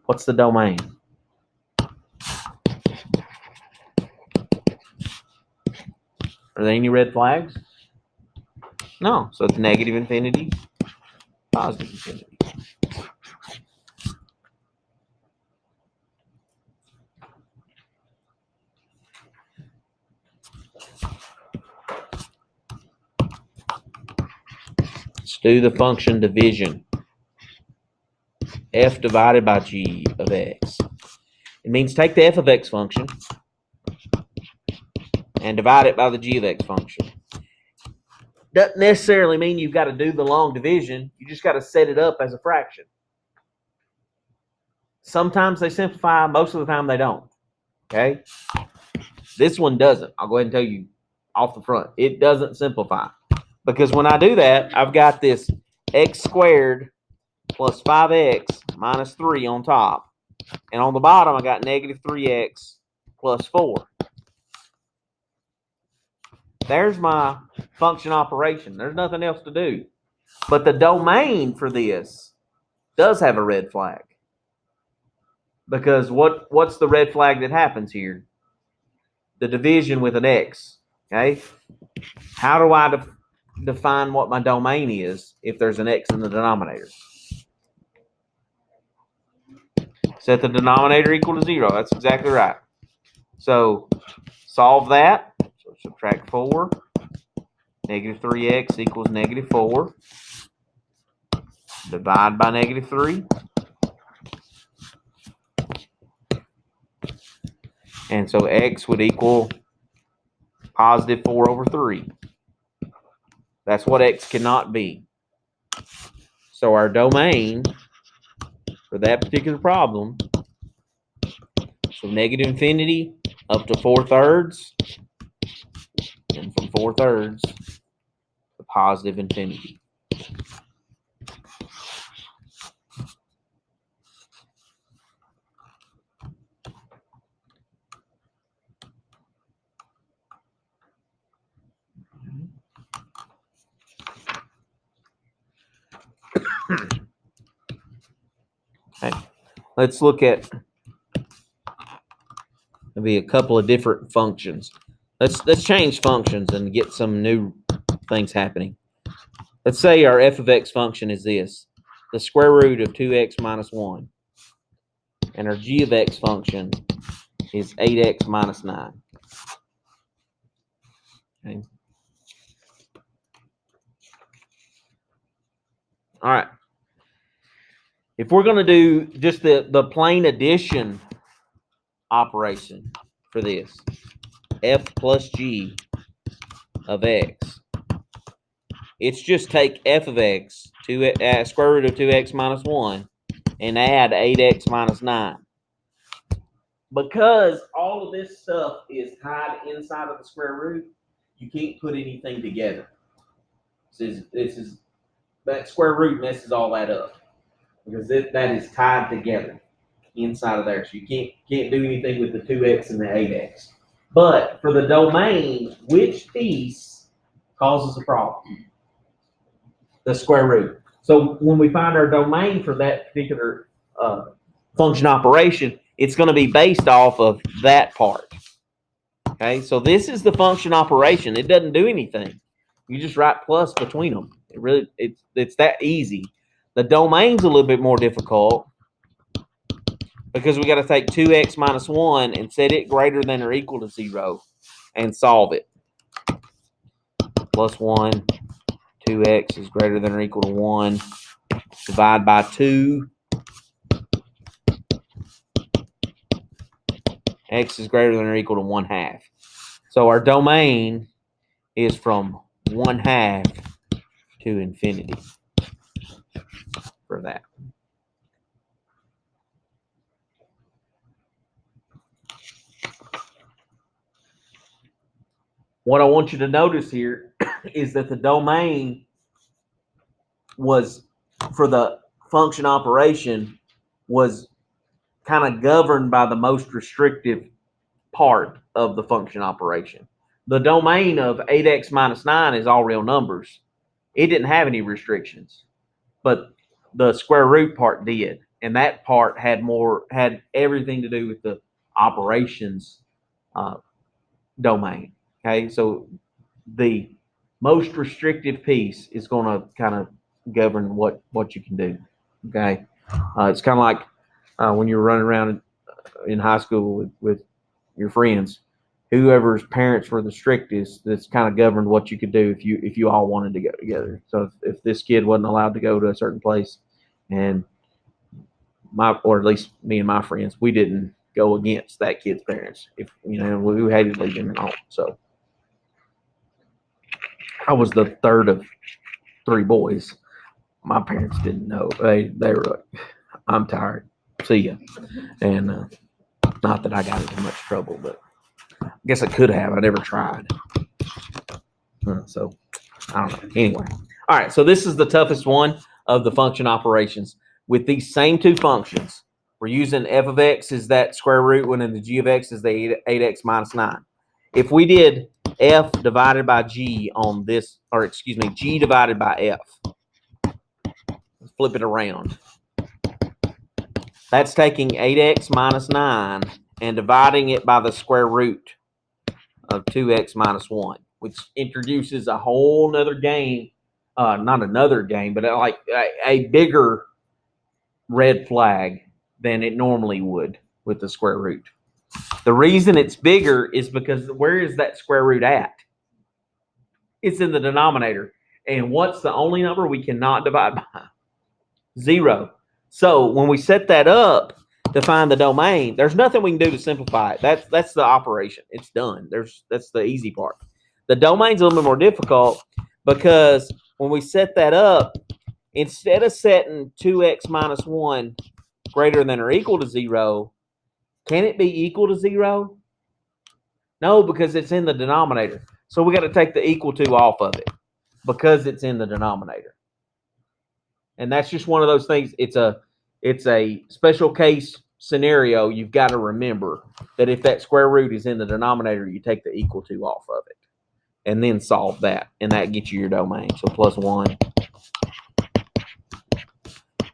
What's the domain? Are there any red flags? No, so it's negative infinity, positive infinity. Let's do the function division. F divided by g of x. It means take the f of x function and divide it by the g of x function. Doesn't necessarily mean you've got to do the long division. You just got to set it up as a fraction. Sometimes they simplify. Most of the time they don't. Okay? This one doesn't. I'll go ahead and tell you off the front. It doesn't simplify. Because when I do that, I've got this x squared plus 5x minus 3 on top. And on the bottom, I got negative 3x plus 4. There's my function operation. There's nothing else to do. But the domain for this does have a red flag. Because what's the red flag that happens here? The division with an x. Okay? How do I define what my domain is if there's an x in the denominator? Set the denominator equal to 0. That's exactly right. So solve that. So subtract 4. Negative 3x equals negative 4. Divide by negative 3. And so x would equal positive 4 over 3. That's what x cannot be. So our domain for that particular problem, so negative infinity up to 4/3, and from 4/3 to positive infinity. Okay. Let's look at maybe a couple of different functions. Let's change functions and get some new things happening. Let's say our f of x function is this, the square root of 2x minus 1. And our g of x function is 8x minus 9. Okay. All right. If we're going to do just the plain addition operation for this, f plus g of x, it's just take f of x, square root of 2x minus 1, and add 8x minus 9. Because all of this stuff is tied inside of the square root, you can't put anything together. That square root messes all that up because that is tied together inside of there. So you can't do anything with the 2x and the 8x. But for the domain, which piece causes a problem? The square root. So when we find our domain for that particular function operation, it's going to be based off of that part. Okay, so this is the function operation. It doesn't do anything. You just write plus between them. It's that easy. The domain's a little bit more difficult because we got to take 2x minus 1 and set it greater than or equal to 0 and solve it. Plus 1, 2x is greater than or equal to 1. Divide by 2. X is greater than or equal to 1/2. So our domain is from 1/2 to infinity for that. What I want you to notice here is that the domain was, for the function operation, was kind of governed by the most restrictive part of the function operation. The domain of 8x minus 9 is all real numbers. It didn't have any restrictions, but the square root part did, and that part had everything to do with the operations domain. Okay, so the most restrictive piece is going to kind of govern what you can do. Okay, it's kind of like when you're running around in high school with your friends. Whoever's parents were the strictest, that's kind of governed what you could do if you all wanted to go together. So if this kid wasn't allowed to go to a certain place, and or at least me and my friends, we didn't go against that kid's parents. If we hated leaving them home. So I was the third of 3 boys. My parents didn't know. They were like, "I'm tired. See ya." And not that I got into much trouble, but I guess I could have. I never tried. So I don't know. Anyway, all right. So this is the toughest one of the function operations. With these same 2 functions, we're using f of x is that square root one, and the g of x is the 8x minus 9. If we did f divided by g on this, or excuse me, g divided by f, let's flip it around. That's taking 8x minus 9 and dividing it by the square root of 2x minus 1, which introduces a whole nother game. Not another game, but like a bigger red flag than it normally would with the square root. The reason it's bigger is because where is that square root at? It's in the denominator. And what's the only number we cannot divide by? 0. So when we set that up to find the domain, there's nothing we can do to simplify it. That's the operation. It's done. That's the easy part. The domain's a little bit more difficult because when we set that up, instead of setting 2x minus 1 greater than or equal to 0, can it be equal to 0? No, because it's in the denominator. So we got to take the equal to off of it because it's in the denominator. And that's just one of those things. It's a special case scenario. You've got to remember that if that square root is in the denominator, you take the equal to off of it and then solve that, and that gets you your domain. So plus 1,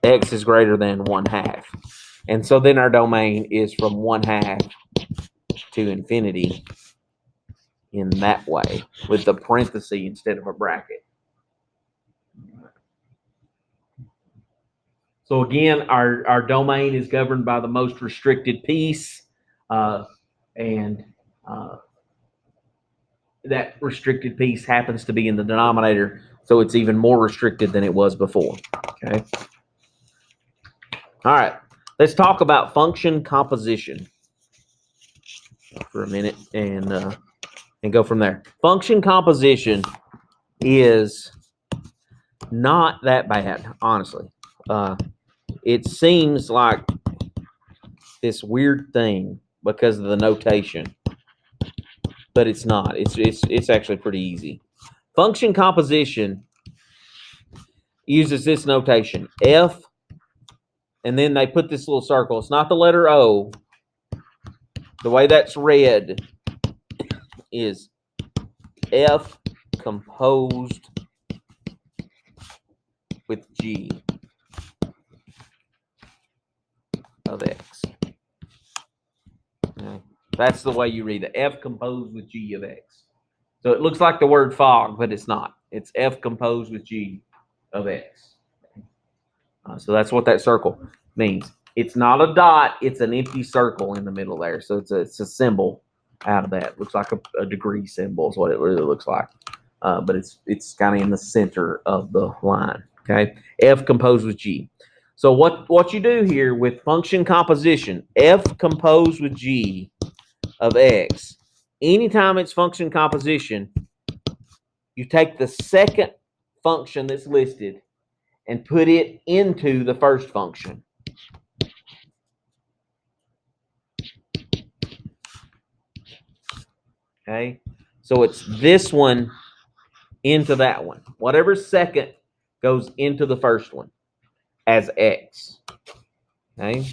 x is greater than 1/2. And so then our domain is from 1/2 to infinity in that way with the parenthesis instead of a bracket. So again, our domain is governed by the most restricted piece, and that restricted piece happens to be in the denominator. So it's even more restricted than it was before. Okay. All right. Let's talk about function composition for a minute and go from there. Function composition is not that bad, honestly. It seems like this weird thing because of the notation, but it's not. It's actually pretty easy. Function composition uses this notation, F, and then they put this little circle. It's not the letter O. The way that's read is F composed with G of X. Okay. That's the way you read it. F composed with G of X. So it looks like the word fog, but it's not. It's F composed with G of X. So that's what that circle means. It's not a dot. It's an empty circle in the middle there. So it's a symbol out of that. It looks like a degree symbol is what it really looks like. But it's kind of in the center of the line. Okay. F composed with G. So what you do here with function composition, F composed with G of X, anytime it's function composition, you take the second function that's listed and put it into the first function. Okay, so it's this one into that one. Whatever second goes into the first one as X. Okay,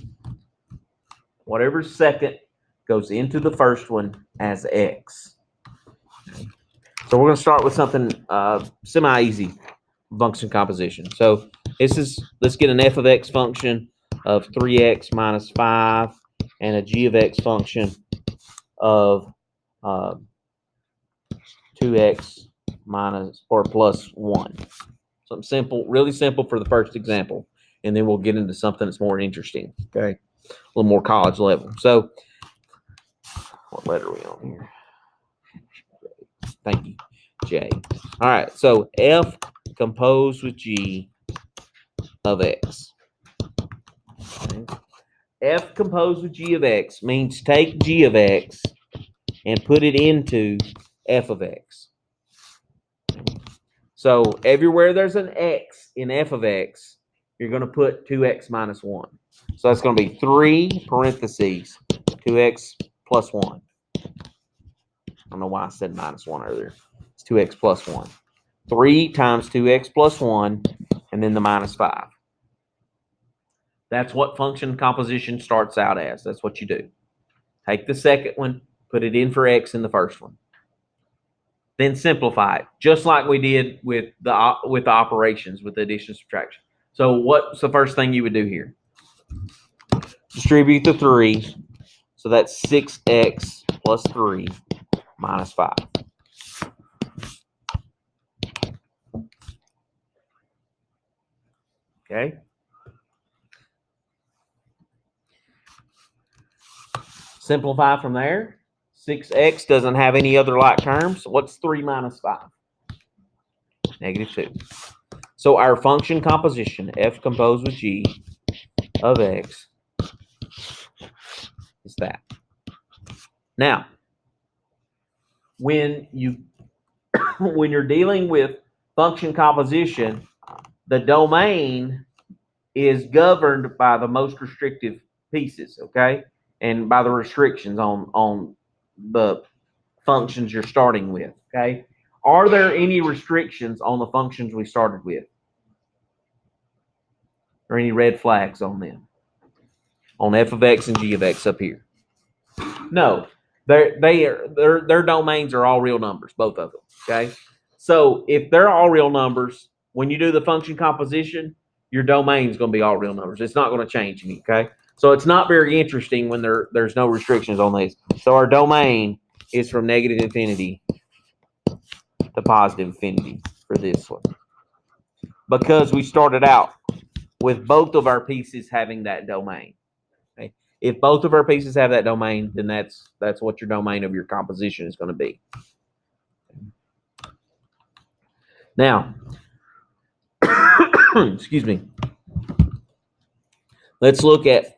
whatever second goes into the first one as X. Okay. So we're going to start with something semi-easy, function composition. So let's get an f of x function of 3x minus 5 and a g of x function of 2x minus or plus 1. Something simple, really simple for the first example, and then we'll get into something that's more interesting. Okay, a little more college level. So what letter are we on here? Thank you, J. All right, so f composed with g of x. Okay. F composed with g of x means take g of x and put it into f of x. So everywhere there's an x in f of x, you're going to put 2x minus 1. So that's going to be 3 parentheses 2x plus 1. I don't know why I said minus 1 earlier. It's 2x plus 1. 3 times 2x plus 1, and then the minus 5. That's what function composition starts out as. That's what you do. Take the second one, put it in for x in the first one. Then simplify it, just like we did with the operations, with the addition and subtraction. So what's the first thing you would do here? Distribute the 3. So that's 6x plus 3 minus 5. Okay. Simplify from there. 6x doesn't have any other like terms. What's 3 minus 5? Negative 2. So our function composition, f composed with g of x, is that. Now, when you're dealing with function composition, the domain is governed by the most restrictive pieces, okay? And by the restrictions on the functions you're starting with, okay? Are there any restrictions on the functions we started with? Or any red flags on them? On f of x and g of x up here? No. Their domains are all real numbers, both of them, okay? So if they're all real numbers, when you do the function composition, your domain is going to be all real numbers. It's not going to change any, okay? So it's not very interesting when there's no restrictions on these. So our domain is from negative infinity to positive infinity for this one, because we started out with both of our pieces having that domain. Okay? If both of our pieces have that domain, then that's what your domain of your composition is going to be. Now, excuse me. Let's look at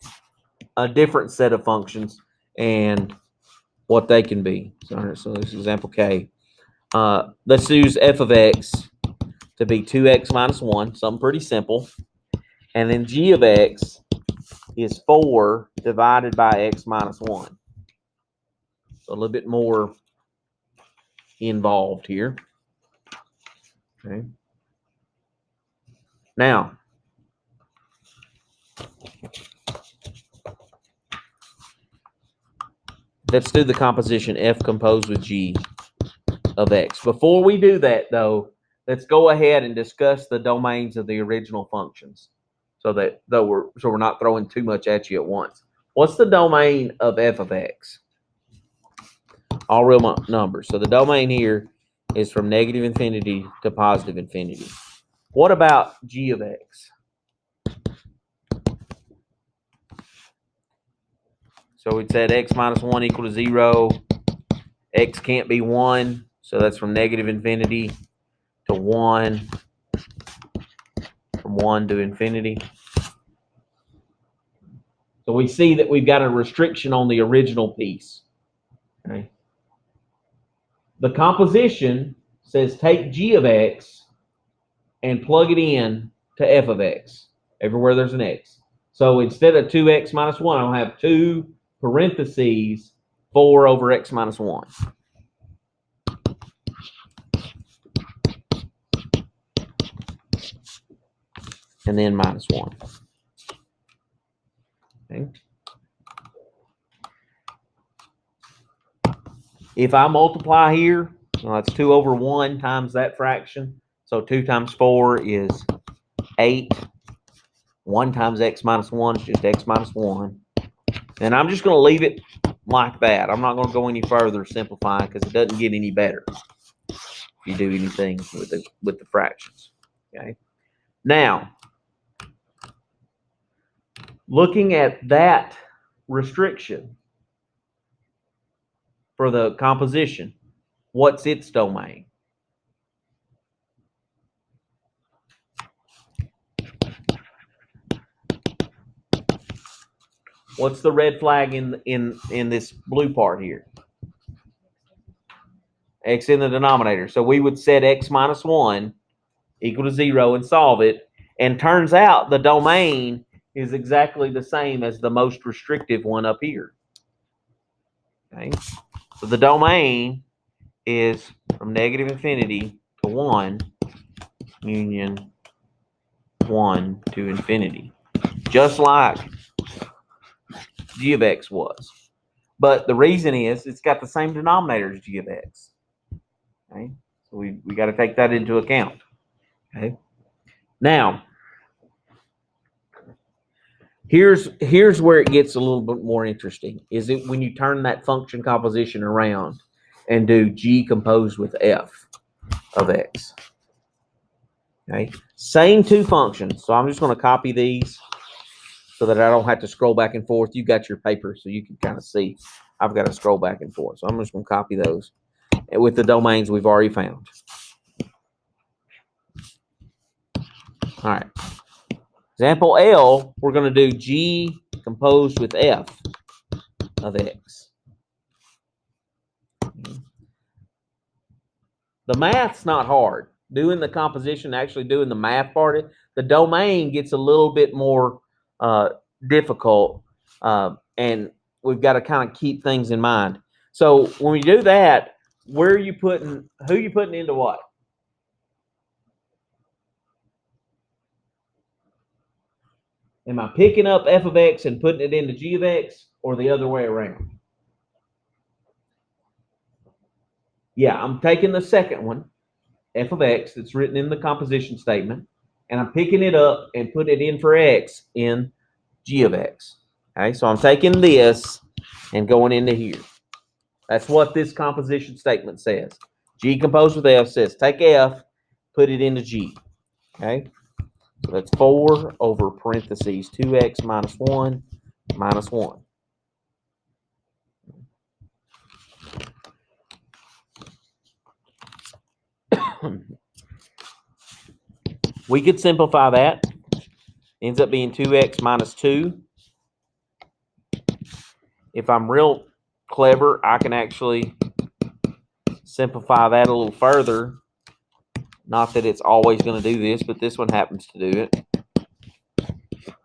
a different set of functions and what they can be. So this is example K. Let's use f of x to be 2x minus 1, something pretty simple. And then g of x is 4 divided by x minus 1. So a little bit more involved here. Okay. Now, let's do the composition f composed with g of x. Before we do that, though, let's go ahead and discuss the domains of the original functions, so that we're not throwing too much at you at once. What's the domain of f of x? All real numbers. So the domain here is from negative infinity to positive infinity. What about g of x? So we said x minus 1 equal to 0. X can't be 1, so that's from negative infinity to 1, from 1 to infinity. So we see that we've got a restriction on the original piece. Okay. The composition says take g of x and plug it in to f of x, everywhere there's an x. So instead of 2x minus 1, I'll have 2 parentheses 4 over x minus 1. And then minus 1. Okay. If I multiply here, well, that's 2 over 1 times that fraction. So 2 times 4 is 8. 1 times x minus 1 is just x minus 1. And I'm just going to leave it like that. I'm not going to go any further simplifying because it doesn't get any better if you do anything with the fractions. Okay. Now, looking at that restriction for the composition, what's its domain? What's the red flag in this blue part here? X in the denominator. So we would set x minus 1 equal to 0 and solve it. And turns out the domain is exactly the same as the most restrictive one up here. Okay. So the domain is from negative infinity to 1 union 1 to infinity, just like g of x was. But the reason is it's got the same denominator as g of x. Okay. So we got to take that into account. Okay. Now, here's where it gets a little bit more interesting. Is it when you turn that function composition around and do g composed with f of x. Okay. Same two functions. So I'm just going to copy these so that I don't have to scroll back and forth. You got your paper so you can kind of see. I've got to scroll back and forth. So I'm just going to copy those with the domains we've already found. All right. Example L, we're going to do g composed with f of x. The math's not hard. Doing the composition, actually doing the math part, the domain gets a little bit more difficult, and we've got to kind of keep things in mind. So when we do that, where are you putting, who are you putting into what? Am I picking up f of x and putting it into g of x, or the other way around? Yeah, I'm taking the second one, f of x, that's written in the composition statement, and I'm picking it up and putting it in for x in g of x. Okay, so I'm taking this and going into here. That's what this composition statement says. G composed with f says take f, put it into g. Okay, so that's 4 over parentheses 2x minus 1 minus 1. We could simplify that. Ends up being 2x minus 2. If I'm real clever, I can actually simplify that a little further. Not that it's always going to do this, but this one happens to do it.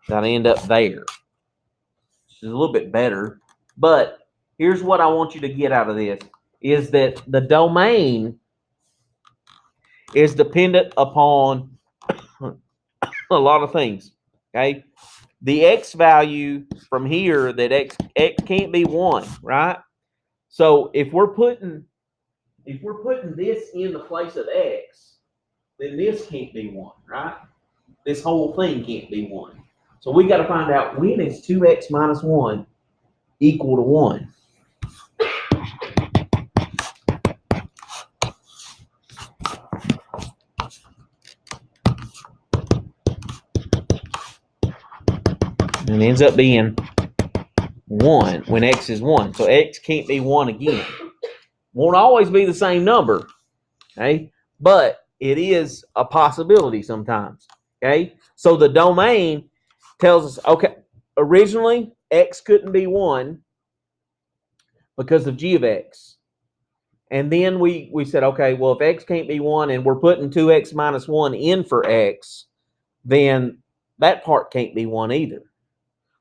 I end up there. Which is a little bit better. But here's what I want you to get out of this, is that the domain is dependent upon a lot of things. Okay? The x value from here, that x can't be 1, right? So if we're putting this in the place of x, then this can't be 1, right? This whole thing can't be 1. So we got to find out, when is 2x minus 1 equal to 1? And it ends up being 1 when x is 1. So x can't be 1 again. Won't always be the same number, okay? But it is a possibility sometimes, okay? So the domain tells us, okay, originally x couldn't be 1 because of g of x. And then we said, okay, well, if x can't be 1 and we're putting 2x minus 1 in for x, then that part can't be 1 either.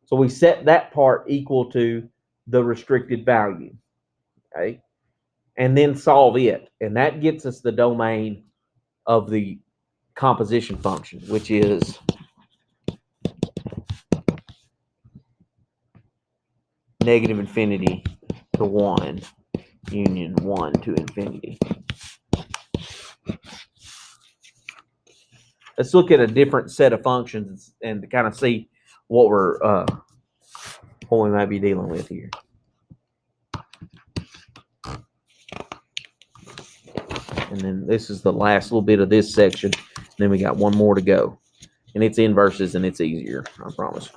So we set that part equal to the restricted value, okay? And then solve it. And that gets us the domain of the composition function, which is negative infinity to 1 union 1 to infinity. Let's look at a different set of functions and kind of see what we might be dealing with here. And then this is the last little bit of this section. Then we got one more to go. And it's inverses and it's easier, I promise.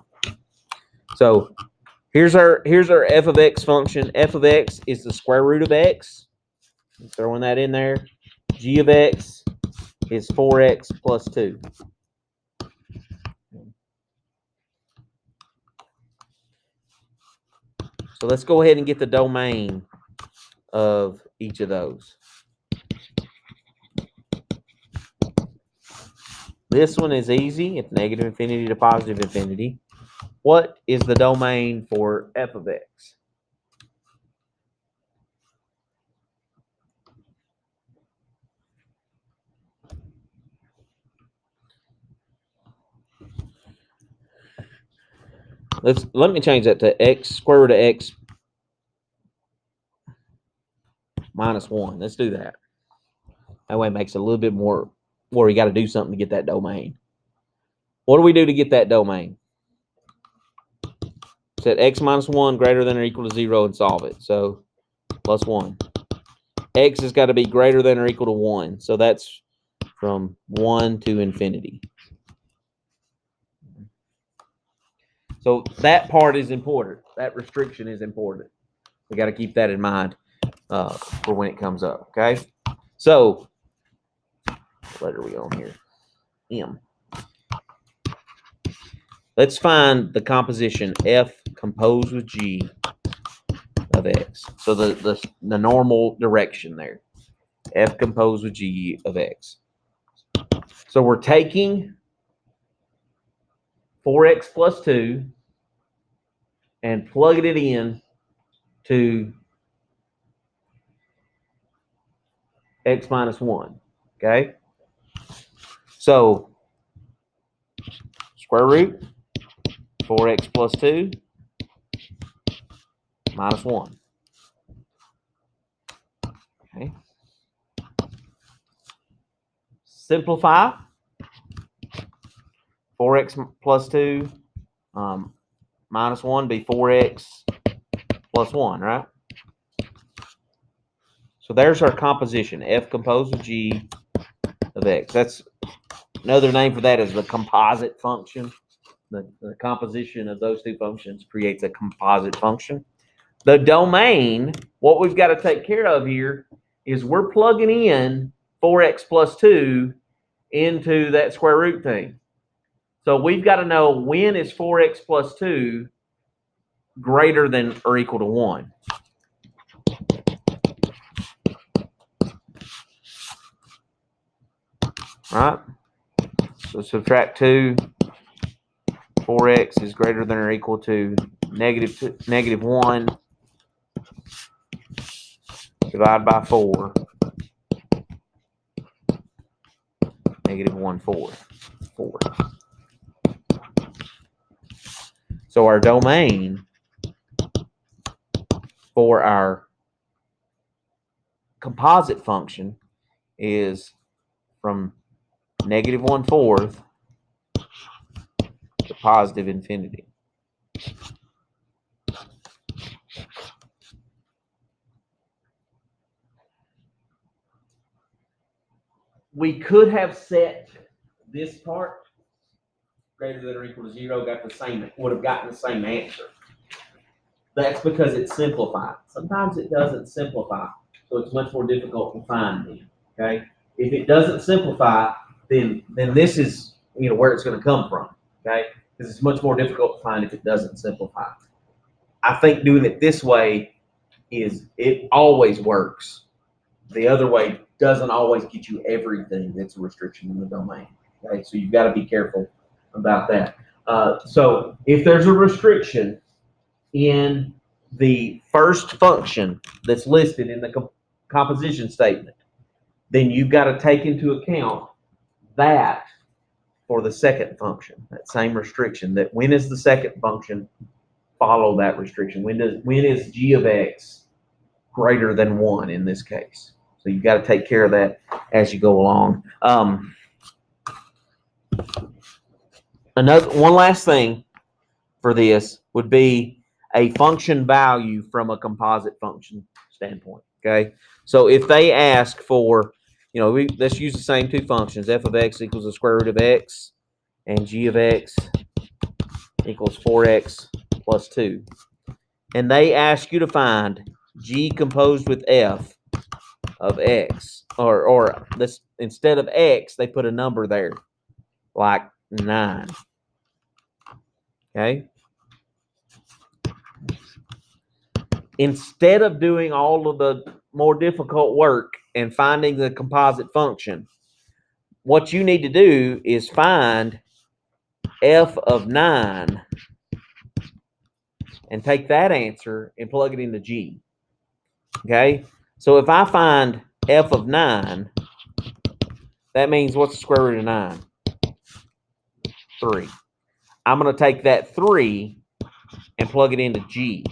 So here's our f of x function. F of x is the square root of x. I'm throwing that in there. G of x is 4x plus 2. So let's go ahead and get the domain of each of those. This one is easy. It's negative infinity to positive infinity. What is the domain for f of x? Let me change that to x, square root of x minus 1. Let's do that. That way it makes it a little bit more where you got to do something to get that domain. What do we do to get that domain? Set x minus 1 greater than or equal to 0 and solve it. So plus 1. X has got to be greater than or equal to 1. So that's from 1 to infinity. So that part is important. That restriction is important. We got to keep that in mind for when it comes up. Okay. So what letter are we on here? M. Let's find the composition f composed with g of x. So the normal direction there. F composed with g of x. So we're taking 4x plus 2 and plugging it in to x minus 1. Okay? So square root 4x plus 2 minus 1. Okay? Simplify. 4x plus 2 minus 1 be 4x plus 1, right? So there's our composition, f composed of g of x. That's another name for that is the composite function. The composition of those two functions creates a composite function. The domain, what we've got to take care of here is we're plugging in 4x plus 2 into that square root thing. So we've got to know when is 4x plus 2 greater than or equal to 1. Right? So subtract 2. 4x is greater than or equal to negative 1. Divide by 4. Negative 1 fourth. 4. So our domain for our composite function is from negative 1 fourth to positive infinity. We could have set this part greater than or equal to 0, would have gotten the same answer. That's because it's simplified. Sometimes it doesn't simplify, so it's much more difficult to find them. Okay, if it doesn't simplify, then this is where it's going to come from. Okay, because it's much more difficult to find if it doesn't simplify. I think doing it this way it always works. The other way doesn't always get you everything that's a restriction in the domain. Okay, so you've got to be careful about that. So if there's a restriction in the first function that's listed in the composition statement, then you've got to take into account that for the second function, that same restriction. That when is the second function follow that restriction? When is g of x greater than 1 in this case? So you've got to take care of that as you go along. One last thing for this would be a function value from a composite function standpoint. Okay, so if they ask for, let's use the same two functions. F of x equals the square root of x, and g of x equals 4x plus 2, and they ask you to find g composed with f of x, or this, instead of x, they put a number there, like 9. Okay. Instead of doing all of the more difficult work and finding the composite function, what you need to do is find f of 9 and take that answer and plug it into g. Okay. So if I find f of 9, that means what's the square root of 9? 3. I'm going to take that 3 and plug it into g.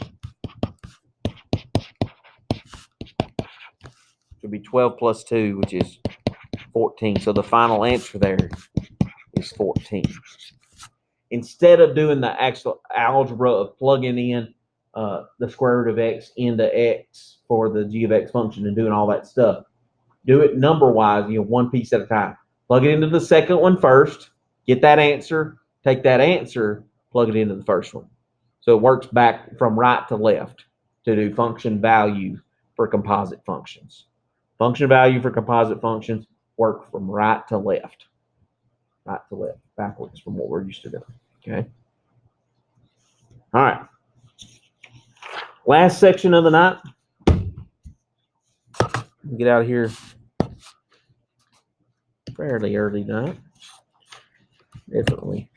It would be 12 plus 2, which is 14. So the final answer there is 14. Instead of doing the actual algebra of plugging in the square root of x into x for the g of x function and doing all that stuff, do it number-wise, one piece at a time. Plug it into the second one first, get that answer, take that answer, plug it into the first one. So it works back from right to left to do function value for composite functions. Function value for composite functions work from right to left. Right to left, backwards from what we're used to doing. Okay. All right. Last section of the night. Get out of here fairly early tonight. Definitely.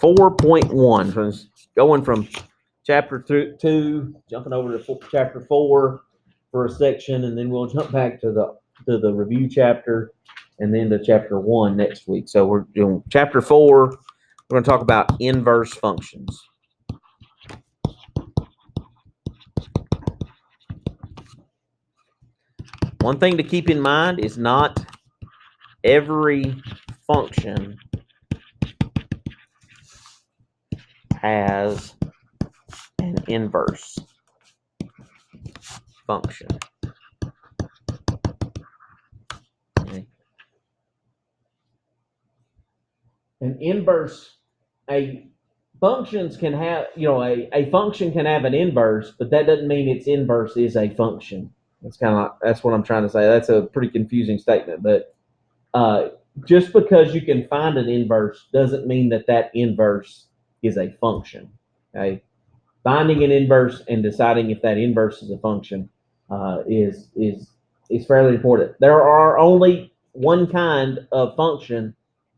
4.1, going from chapter 2, jumping over to chapter 4 for a section, and then we'll jump back to the review chapter, and then to chapter 1 next week. So we're doing chapter 4. We're going to talk about inverse functions. One thing to keep in mind is not every function has an inverse function. Okay. An inverse, functions can have, a function can have an inverse, but that doesn't mean its inverse is a function. That's what I'm trying to say. That's a pretty confusing statement, but just because you can find an inverse doesn't mean that that inverse is a function. Okay, finding an inverse and deciding if that inverse is a function is fairly important. There are only one kind of function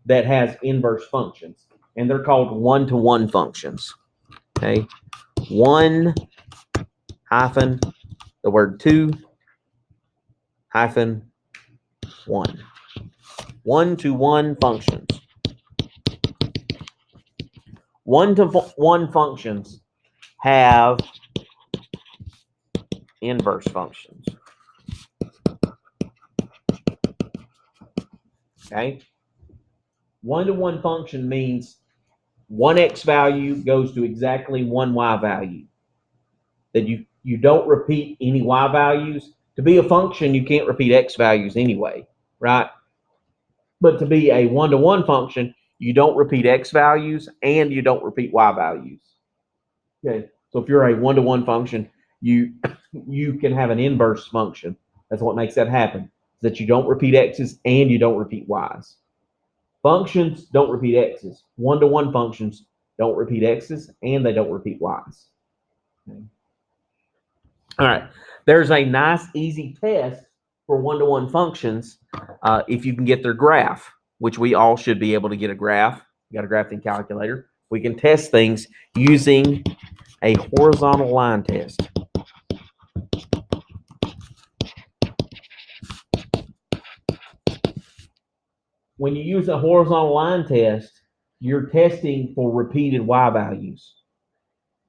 that has inverse functions, and they're called one-to-one functions. Okay, one hyphen the word two hyphen one. One-to-one functions. One-to-one functions have inverse functions. Okay? One-to-one function means one x value goes to exactly one y value. That you don't repeat any y values. To be a function, you can't repeat x values anyway, right? But to be a one-to-one function, you don't repeat x values and you don't repeat y values. Okay, so if you're a one-to-one function, you can have an inverse function. That's what makes that happen. That you don't repeat x's and you don't repeat y's. Functions don't repeat x's. One-to-one functions don't repeat x's and they don't repeat y's. Okay. All right. There's a nice, easy test for one-to-one functions if you can get their graph, which we all should be able to get a graph. You got a graphing calculator. We can test things using a horizontal line test. When you use a horizontal line test, you're testing for repeated y values.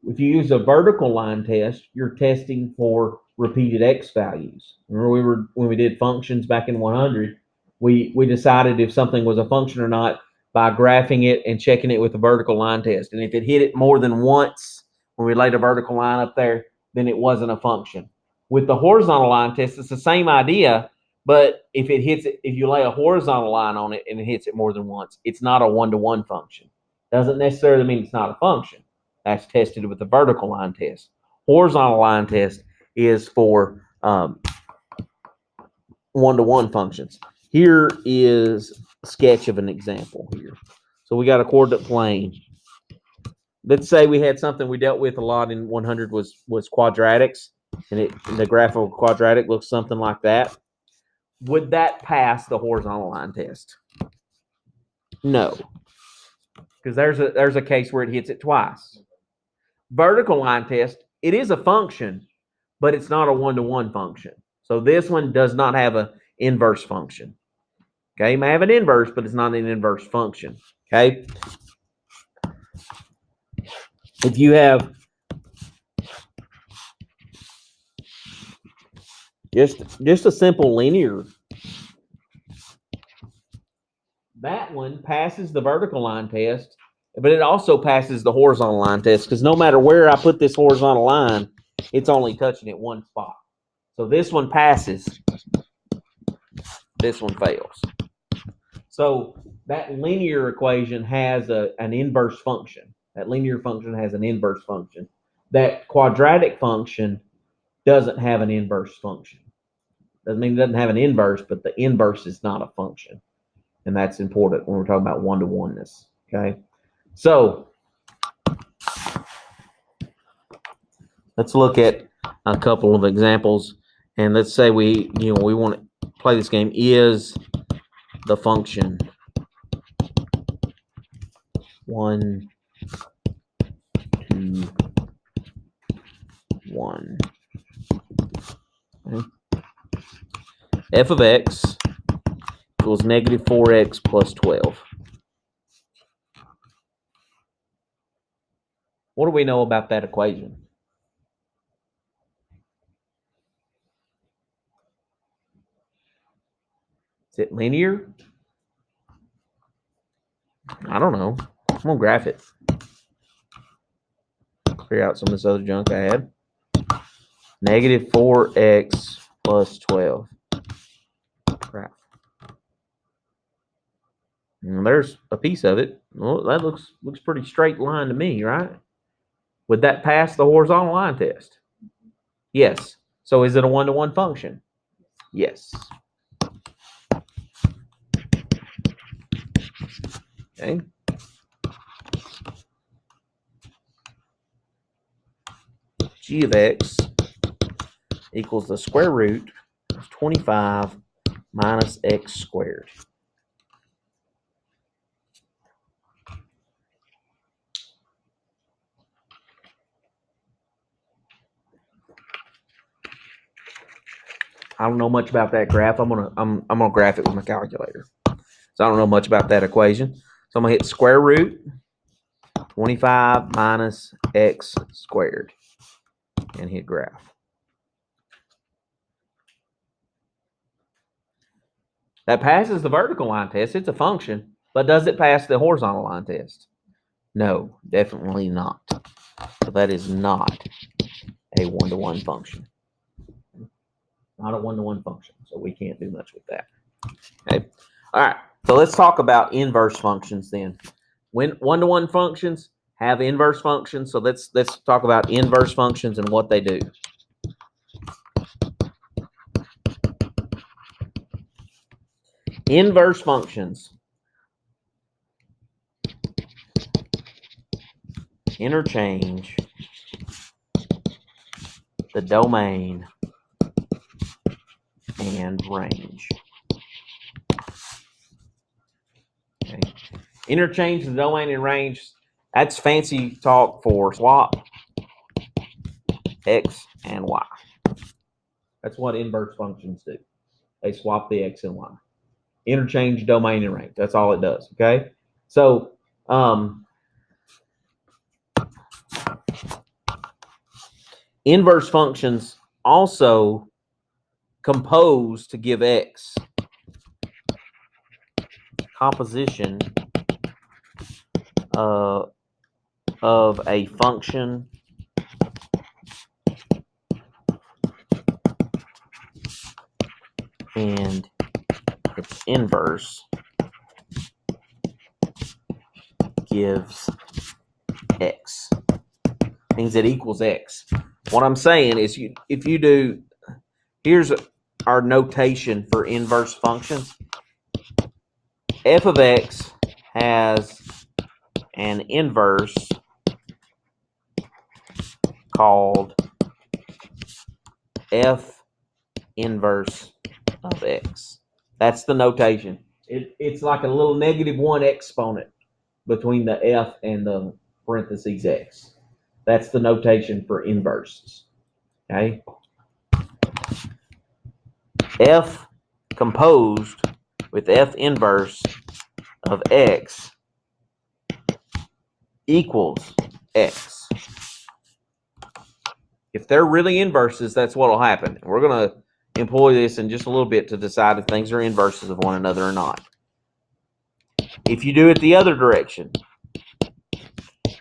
If you use a vertical line test, you're testing for repeated x values. Remember when we did functions back in 100, we decided if something was a function or not by graphing it and checking it with a vertical line test. And if it hit it more than once when we laid a vertical line up there, then it wasn't a function. With the horizontal line test, it's the same idea, but if it hits it, if you lay a horizontal line on it and it hits it more than once, it's not a one-to-one function. Doesn't necessarily mean it's not a function. That's tested with the vertical line test. Horizontal line test is for one-to-one functions. Here is a sketch of an example here. So we got a coordinate plane. Let's say we had something we dealt with a lot in 100 was quadratics, and the graph of a quadratic looks something like that. Would that pass the horizontal line test? No, because there's a case where it hits it twice. Vertical line test, it is a function, but it's not a one-to-one function. So this one does not have an inverse function. Okay, it may have an inverse, but it's not an inverse function. Okay, if you have just a simple linear, that one passes the vertical line test, but it also passes the horizontal line test because no matter where I put this horizontal line, it's only touching at one spot. So this one passes, this one fails. So that linear equation has an inverse function. That linear function has an inverse function. That quadratic function doesn't have an inverse function. Doesn't mean it doesn't have an inverse, but the inverse is not a function. And that's important when we're talking about one-to-oneness. Okay. So let's look at a couple of examples. And let's say we want to play this game. Is the function 1, 2, 1. Okay. F of x equals negative 4x plus 12. What do we know about that equation? Is it linear? I don't know. I'm going to graph it. Figure out some of this other junk I had. Negative 4x plus 12. Crap. And there's a piece of it. Well, that looks pretty straight line to me, right? Would that pass the horizontal line test? Yes. So is it a one-to-one function? Yes. Okay. G of x equals the square root of 25 minus x squared. I don't know much about that graph. I'm gonna graph it with my calculator. So I don't know much about that equation. So I'm gonna hit square root 25 minus x squared and hit graph. That passes the vertical line test. It's a function, but does it pass the horizontal line test? No, definitely not. So that is not a one-to-one function. Not a one-to-one function, so we can't do much with that. Okay. All right. So let's talk about inverse functions then. When one-to-one functions have inverse functions, so let's talk about inverse functions and what they do. Inverse functions interchange the domain and range. Okay. Interchange the domain and range. That's fancy talk for swap x and y. That's what inverse functions do. They swap the x and y. Interchange domain and range. That's all it does. Okay. So inverse functions also compose to give x. Composition of a function and its inverse gives x. Means it equals x. What I'm saying is, if you do, here's our notation for inverse functions. F of x has an inverse called f inverse of x. That's the notation. It's like a little -1 exponent between the f and the parentheses x. That's the notation for inverses. Okay. F composed with f inverse of x equals x. If they're really inverses, that's what will happen. We're going to employ this in just a little bit to decide if things are inverses of one another or not. If you do it the other direction,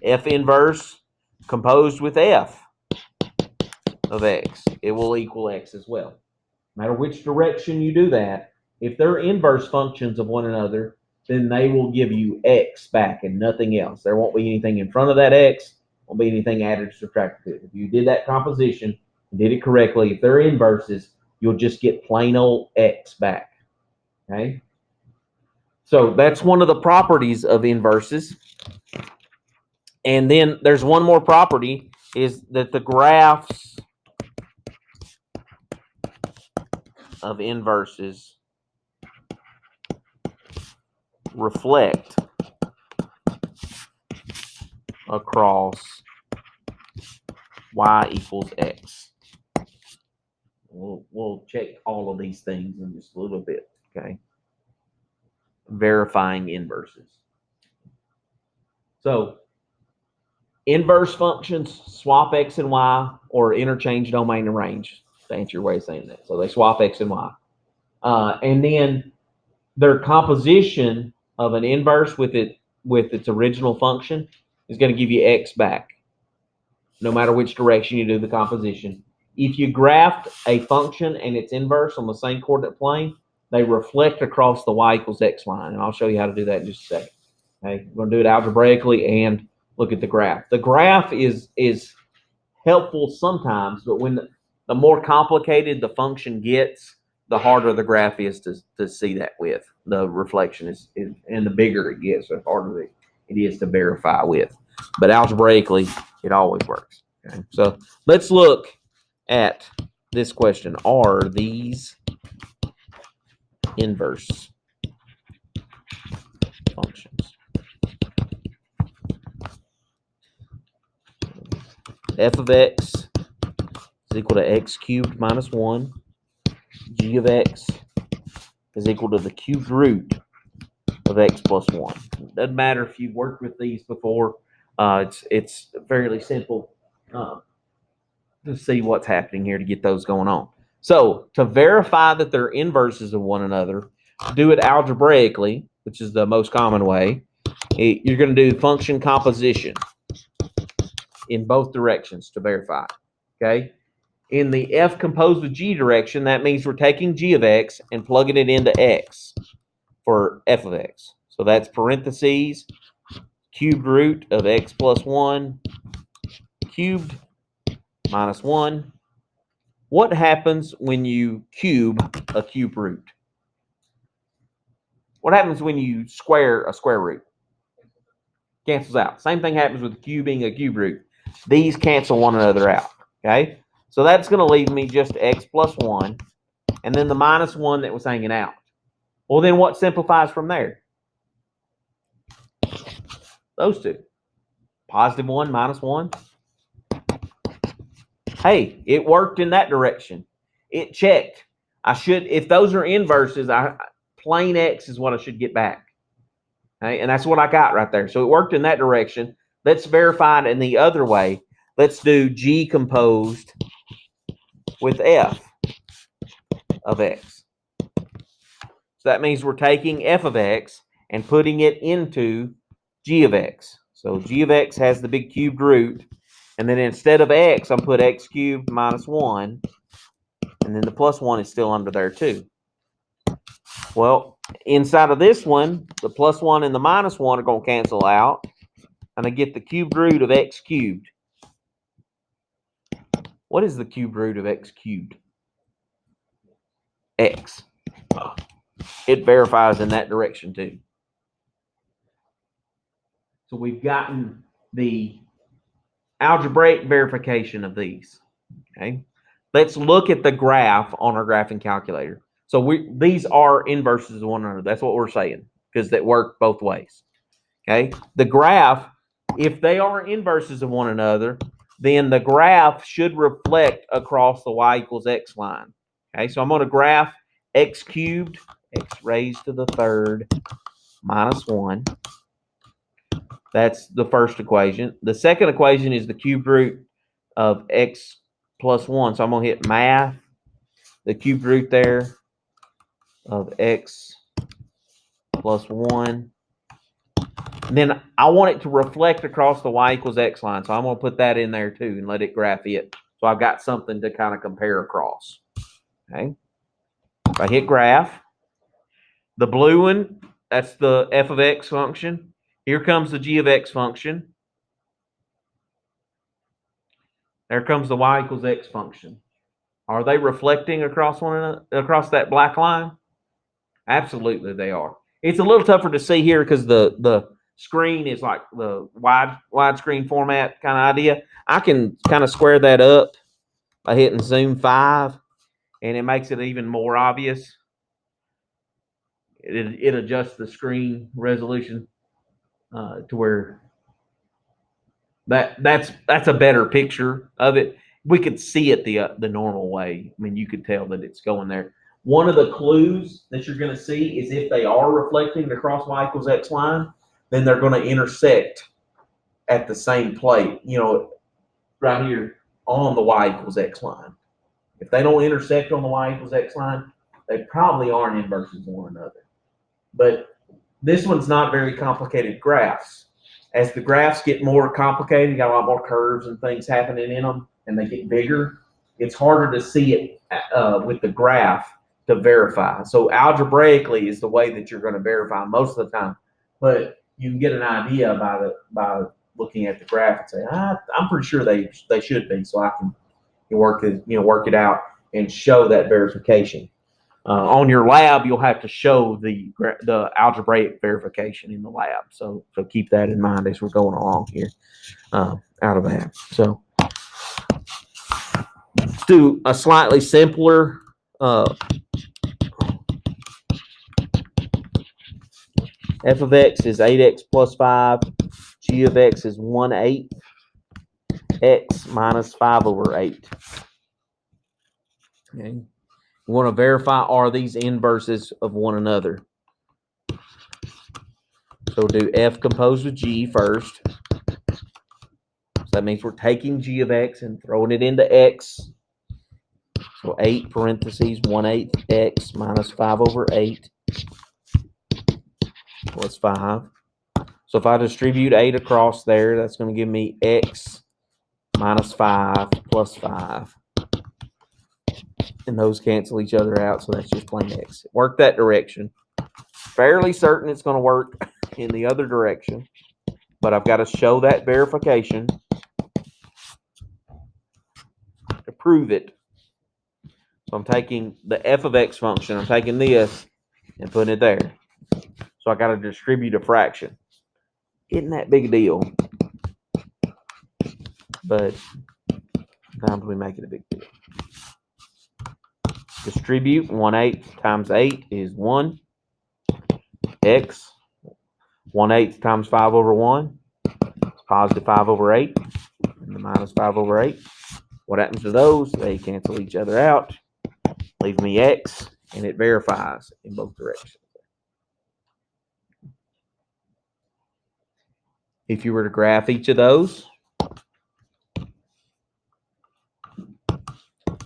f inverse composed with f of x, it will equal x as well. No matter which direction you do that, if they're inverse functions of one another, then they will give you x back and nothing else. There won't be anything in front of that x, won't be anything added or subtracted to it. If you did that composition and did it correctly, if they're inverses, you'll just get plain old x back. Okay? So that's one of the properties of inverses. And then there's one more property, is that the graphs of inverses reflect across y equals x. We'll check all of these things in just a little bit, okay? Verifying inverses. So inverse functions swap x and y, or interchange domain and range. To answer your way of saying that. So they swap x and y. And then their composition of an inverse with its original function is going to give you x back, no matter which direction you do the composition. If you graphed a function and its inverse on the same coordinate plane, they reflect across the y equals x line. And I'll show you how to do that in just a second. Okay, we're going to do it algebraically and look at the graph. The graph is helpful sometimes, but when the more complicated the function gets, the harder the graph is to see that with. The reflection is and the bigger it gets, the harder it is to verify with. But algebraically, it always works. Okay? So let's look at this question. Are these inverse functions? F of x is equal to x cubed minus 1. G of x is equal to the cubed root of x plus 1. Doesn't matter if you've worked with these before. It's fairly simple to see what's happening here to get those going on. So to verify that they're inverses of one another, do it algebraically, which is the most common way. You're going to do function composition in both directions to verify. Okay. In the f composed with g direction, that means we're taking g of x and plugging it into x for f of x. So that's parentheses, cubed root of x plus 1 cubed minus 1. What happens when you cube a cube root? What happens when you square a square root? Cancels out. Same thing happens with cubing a cube root. These cancel one another out. Okay? So that's going to leave me just x plus 1 and then the minus 1 that was hanging out. Well, then what simplifies from there? Those two. Positive 1, minus 1. Hey, it worked in that direction. It checked. If those are inverses, plain x is what I should get back. Okay? And that's what I got right there. So it worked in that direction. Let's verify it in the other way. Let's do g composed with f of x. So that means we're taking f of x and putting it into g of x. So g of x has the big cubed root. And then instead of x, I'm put x cubed minus 1. And then the plus 1 is still under there too. Well, inside of this one, the plus 1 and the minus 1 are going to cancel out. And I get the cubed root of x cubed. What is the cubed root of x cubed? X. It verifies in that direction too. So we've gotten the algebraic verification of these. Okay. Let's look at the graph on our graphing calculator. So these are inverses of one another. That's what we're saying because that work both ways. Okay. The graph, if they are inverses of one another, then the graph should reflect across the y equals x line. Okay. So I'm going to graph x cubed, x raised to the third minus 1. That's the first equation. The second equation is the cubed root of x plus 1. So I'm going to hit math, the cubed root there of x plus 1. And then I want it to reflect across the y equals x line. So I'm going to put that in there too and let it graph it. So I've got something to kind of compare across. Okay. If I hit graph, the blue one, that's the f of x function. Here comes the g of x function. There comes the y equals x function. Are they reflecting across one another, across that black line? Absolutely, they are. It's a little tougher to see here because the screen is like the widescreen format kind of idea. I can kind of square that up by hitting zoom 5, and it makes it even more obvious. It adjusts the screen resolution to where that's a better picture of it. We could see it the normal way. I mean, you could tell that it's going there. One of the clues that you're going to see is if they are reflecting across y equals x line, then they're going to intersect at the same plate, right here on the y equals x line. If they don't intersect on the y equals x line, they probably aren't inverses of one another. But this one's not very complicated graphs. As the graphs get more complicated, you got a lot more curves and things happening in them, and they get bigger, it's harder to see it with the graph to verify. So algebraically is the way that you're going to verify most of the time. But you can get an idea by looking at the graph and say, I'm pretty sure they should be, so I can work it out and show that verification. On your lab, you'll have to show the algebraic verification in the lab. So keep that in mind as we're going along here out of that. So let's do a slightly simpler f of x is 8x plus 5. G of x is 1/8 x minus 5 over 8. Okay. We want to verify, are these inverses of one another? So we'll do f composed with g first. So that means we're taking g of x and throwing it into x. So 8 parentheses 1/8 x minus 5 over 8 plus 5. So if I distribute 8 across there, that's going to give me x minus 5 plus 5. And those cancel each other out, so that's just plain x. Work that direction. Fairly certain it's going to work in the other direction, but I've got to show that verification to prove it. So I'm taking the f of x function, I'm taking this and putting it there. So I got to distribute a fraction. Isn't that big a deal? But sometimes we make it a big deal. Distribute 1/8 times 8 is 1. X 1/8 times 5 over 1 is positive 5 over 8. And the minus 5 over 8. What happens to those? They cancel each other out. Leave me x, and it verifies in both directions. If you were to graph each of those,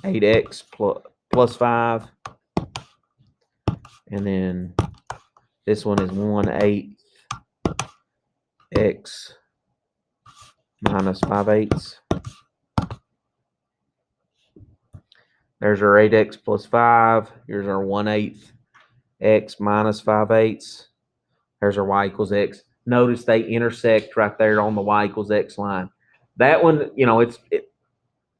8x plus 5, and then this one is 1/8 x minus 5/8. There's our 8x plus 5. Here's our 1/8 x minus 5/8. There's our y equals x. Notice they intersect right there on the y equals x line. That one,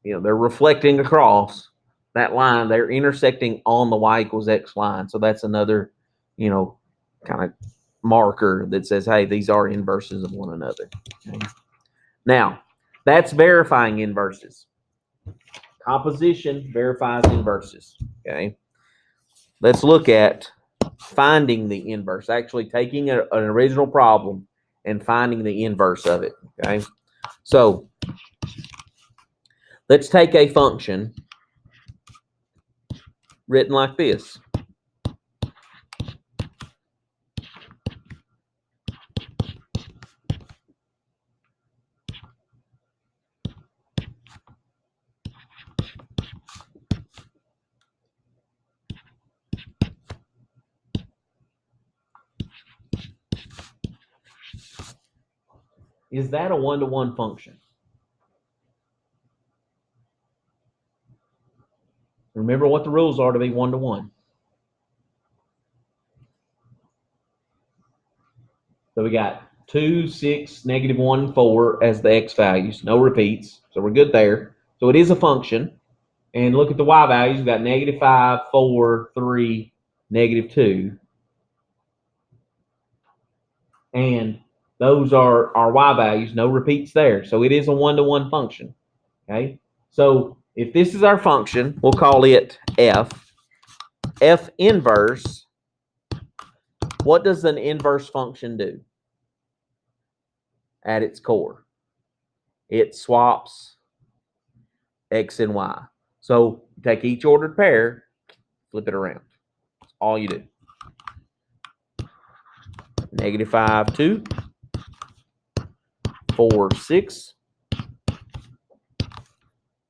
they're reflecting across that line. They're intersecting on the y equals x line. So that's another, kind of marker that says, hey, these are inverses of one another. Okay. Now, that's verifying inverses. Composition verifies inverses. Okay. Let's look at finding the inverse, actually taking an original problem and finding the inverse of it. Okay. So let's take a function written like this. Is that a one-to-one function? Remember what the rules are to be one-to-one. So we got 2, 6, -1, 4 as the x values. No repeats. So we're good there. So it is a function. And look at the y values. We've got -5, 4, 3, -2. And those are our y values. No repeats there. So it is a one-to-one function. Okay. So if this is our function, we'll call it f. F inverse. What does an inverse function do? At its core, it swaps x and y. So take each ordered pair, flip it around. That's all you do. -5, 2, 4, 6,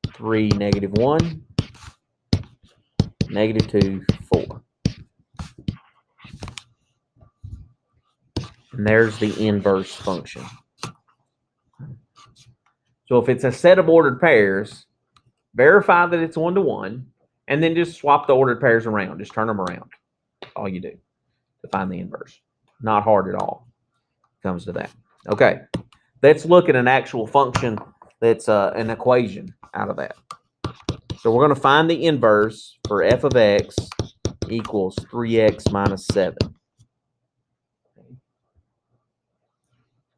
3, -1, -2, 4. And there's the inverse function. So if it's a set of ordered pairs, verify that it's one-to-one, and then just swap the ordered pairs around. Just turn them around. That's all you do to find the inverse. Not hard at all. Comes to that. Okay. Let's look at an actual function that's an equation out of that. So we're going to find the inverse for f of x equals 3x minus 7.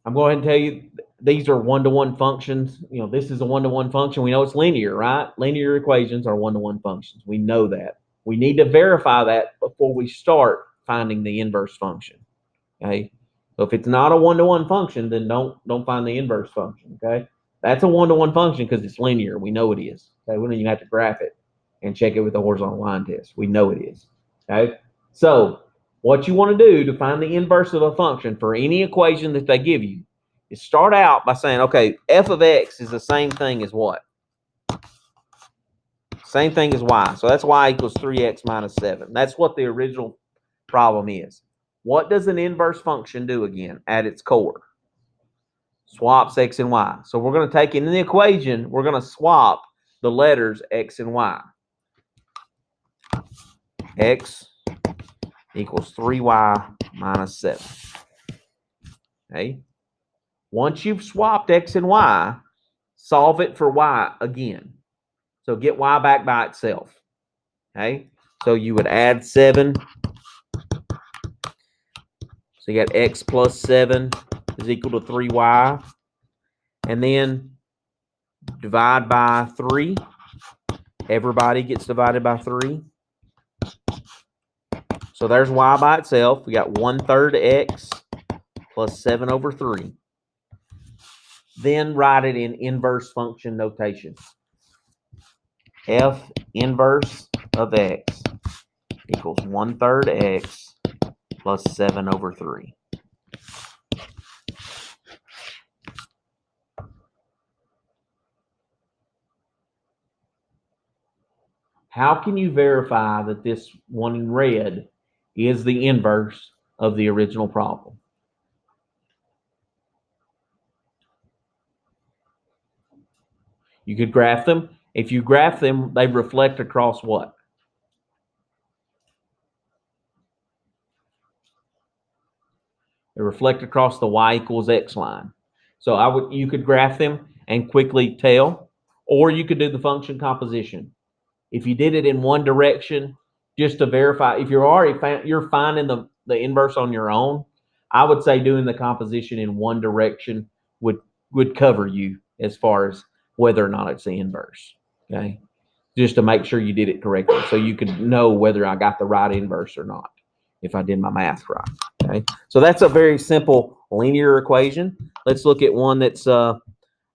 I'm going to tell you these are one-to-one functions. You know, this is a one-to-one function. We know it's linear, right? Linear equations are one-to-one functions. We know that. We need to verify that before we start finding the inverse function. Okay. So if it's not a one-to-one function, then don't find the inverse function. Okay. That's a one-to-one function because it's linear. We know it is. Okay. We don't even have to graph it and check it with the horizontal line test. We know it is. Okay. So what you want to do to find the inverse of a function for any equation that they give you is start out by saying, okay, f of x is the same thing as what? Same thing as y. So that's y equals 3x minus 7. That's what the original problem is. What does an inverse function do again at its core? Swaps x and y. So we're going to take in the equation, we're going to swap the letters x and y. X equals 3y minus 7. Okay. Once you've swapped x and y, solve it for y again. So get y back by itself. Okay. So you would add 7. So you got x plus 7 is equal to 3y. And then divide by 3. Everybody gets divided by 3. So there's y by itself. We got 1/3 x plus 7 over 3. Then write it in inverse function notation. F inverse of x equals 1/3 x plus 7 over 3. How can you verify that this one in red is the inverse of the original problem? You could graph them. If you graph them, they reflect across what? They reflect across the y equals x line. So you could graph them and quickly tell, or you could do the function composition. If you did it in one direction, just to verify, if you're finding the inverse on your own, I would say doing the composition in one direction would cover you as far as whether or not it's the inverse. Okay, just to make sure you did it correctly, so you could know whether I got the right inverse or not, if I did my math right. Okay, so that's a very simple linear equation. Let's look at one that's a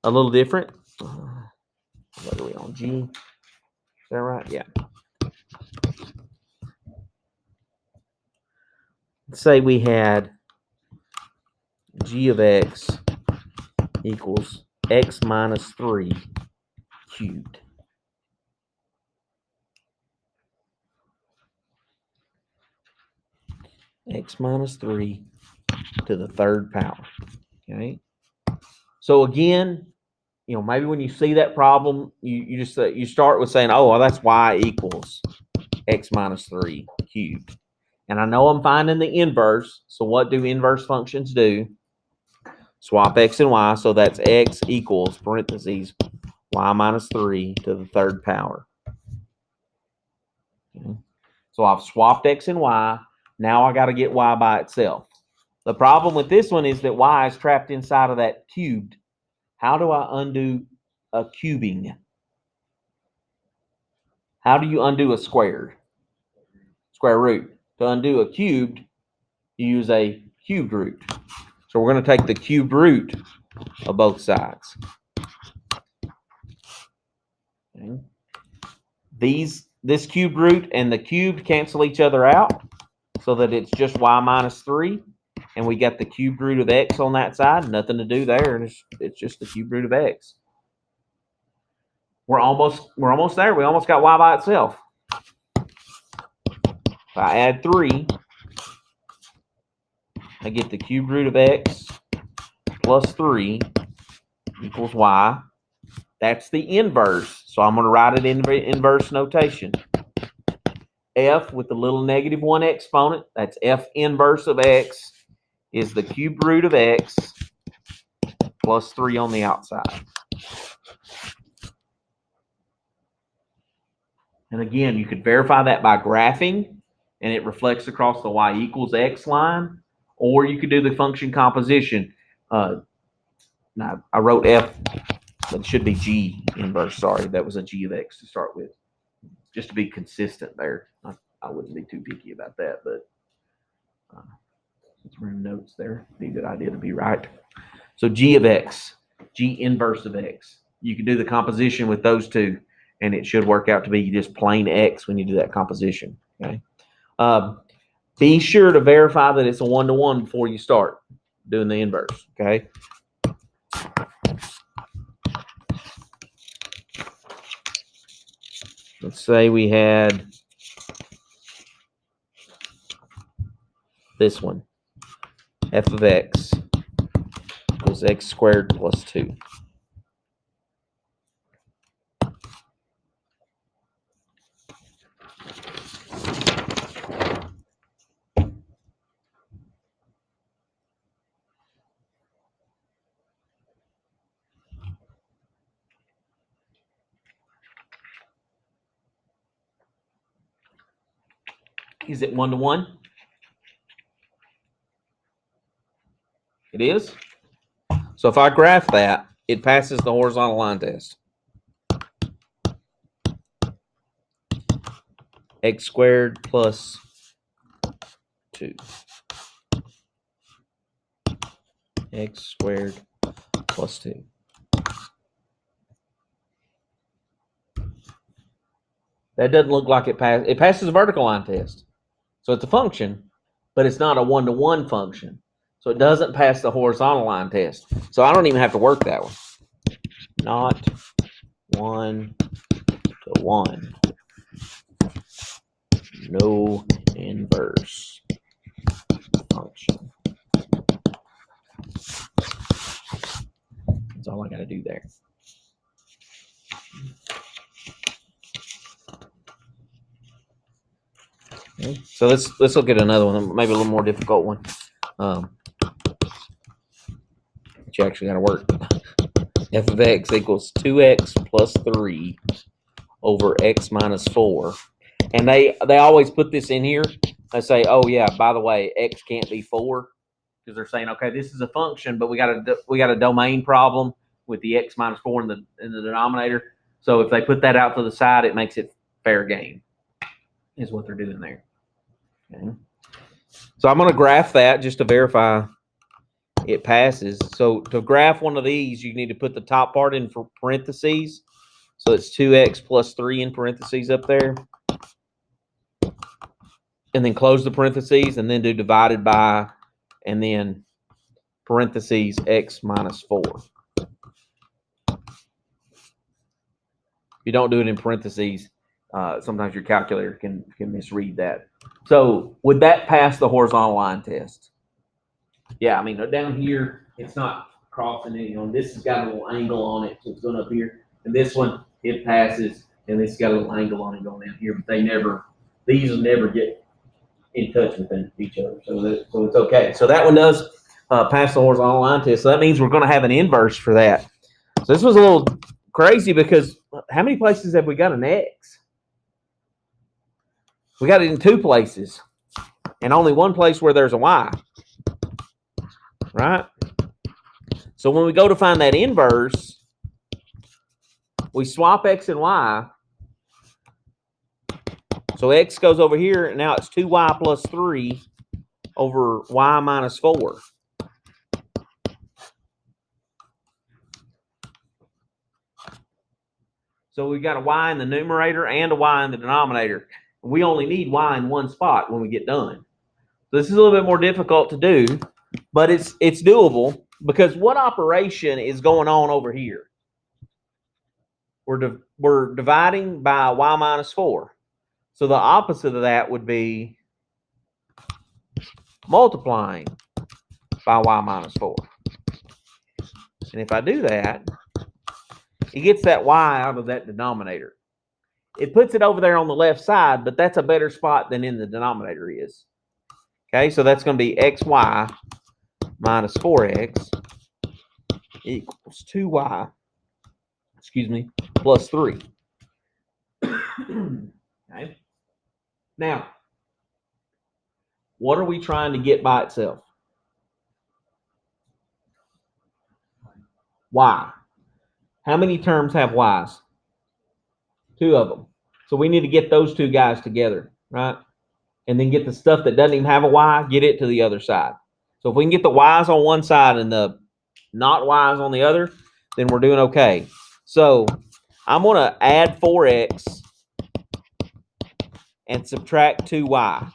little different. What are we on? G? Is that right? Yeah. Let's say we had g of x equals x minus 3 cubed. X minus 3 to the third power. Okay. So again, maybe when you see that problem, you just you start with saying, oh, well, that's y equals x minus 3 cubed. And I know I'm finding the inverse. So what do inverse functions do? Swap x and y. So that's x equals parentheses y minus 3 to the third power. Okay. So I've swapped x and y. Now I got to get y by itself. The problem with this one is that y is trapped inside of that cubed. How do I undo a cubing? How do you undo a squared? Square root. To undo a cubed, you use a cubed root. So we're going to take the cubed root of both sides. Okay. This cubed root and the cubed cancel each other out so that it's just y minus 3. And we got the cubed root of x on that side. Nothing to do there. It's just the cubed root of x. We're almost there. We almost got y by itself. If I add 3, I get the cubed root of x plus 3 equals y. That's the inverse. So I'm going to write it in inverse notation. F with the little -1 exponent, that's f inverse of x, is the cubed root of x plus 3 on the outside. And again, you could verify that by graphing. and it reflects across the y equals x line, or you could do the function composition. Now, I wrote f, but it should be g inverse. Sorry, that was a g of x to start with, just to be consistent there. I wouldn't be too picky about that, but since we're in notes there, it'd be a good idea to be right. So g of x, g inverse of x. You can do the composition with those two, and it should work out to be just plain x when you do that composition. Okay. Be sure to verify that it's a one-to-one before you start doing the inverse. Okay. Let's say we had this one, f of x equals x squared plus 2. Is it one-to-one? It is. So if I graph that, it passes the horizontal line test. X squared plus 2. X squared plus 2. That doesn't look like it passes. It passes a vertical line test. So it's a function, but it's not a one-to-one function. So it doesn't pass the horizontal line test. So I don't even have to work that one. Not one-to-one. No inverse function. That's all I got to do there. Okay. So let's look at another one, maybe a little more difficult one. You actually got to work. F of x equals 2x plus 3 over x minus 4. And they always put this in here. They say, oh yeah, by the way, x can't be 4, because they're saying, okay, this is a function, but we got a domain problem with the x minus 4 in the denominator. So if they put that out to the side, it makes it fair game, is what they're doing there. Okay. So I'm going to graph that just to verify it passes. So to graph one of these, you need to put the top part in for parentheses. So it's 2x plus 3 in parentheses up there. And then close the parentheses and then do divided by, and then parentheses x minus 4. If you don't do it in parentheses, sometimes your calculator can misread that. So would that pass the horizontal line test? Yeah, I mean, down here, it's not crossing any. This has got a little angle on it, so it's going up here. And this one, it passes, and it's got a little angle on it going down here. But these will never get in touch with each other. So it's okay. So that one does pass the horizontal line test. So that means we're going to have an inverse for that. So this was a little crazy, because how many places have we got an x? We got it in 2 places, and only 1 place where there's a y. Right? So when we go to find that inverse, we swap x and y. So x goes over here, and now it's 2y plus 3 over y minus 4. So we've got a y in the numerator and a y in the denominator. We only need y in one spot when we get done. So this is a little bit more difficult to do, but it's doable, because what operation is going on over here? We're dividing by y minus 4. So the opposite of that would be multiplying by y minus 4. And if I do that, it gets that y out of that denominator. It puts it over there on the left side, but that's a better spot than in the denominator is. Okay, so that's going to be xy minus 4x equals 2y, plus 3. Okay. Now, What are we trying to get by itself? Y. How many terms have Y's? 2 of them. So we need to get those 2 guys together, right? And then get the stuff that doesn't even have a Y, get it to the other side. So if we can get the Y's on one side and the not Y's on the other, then we're doing okay. So I'm going to add 4x and subtract 2y.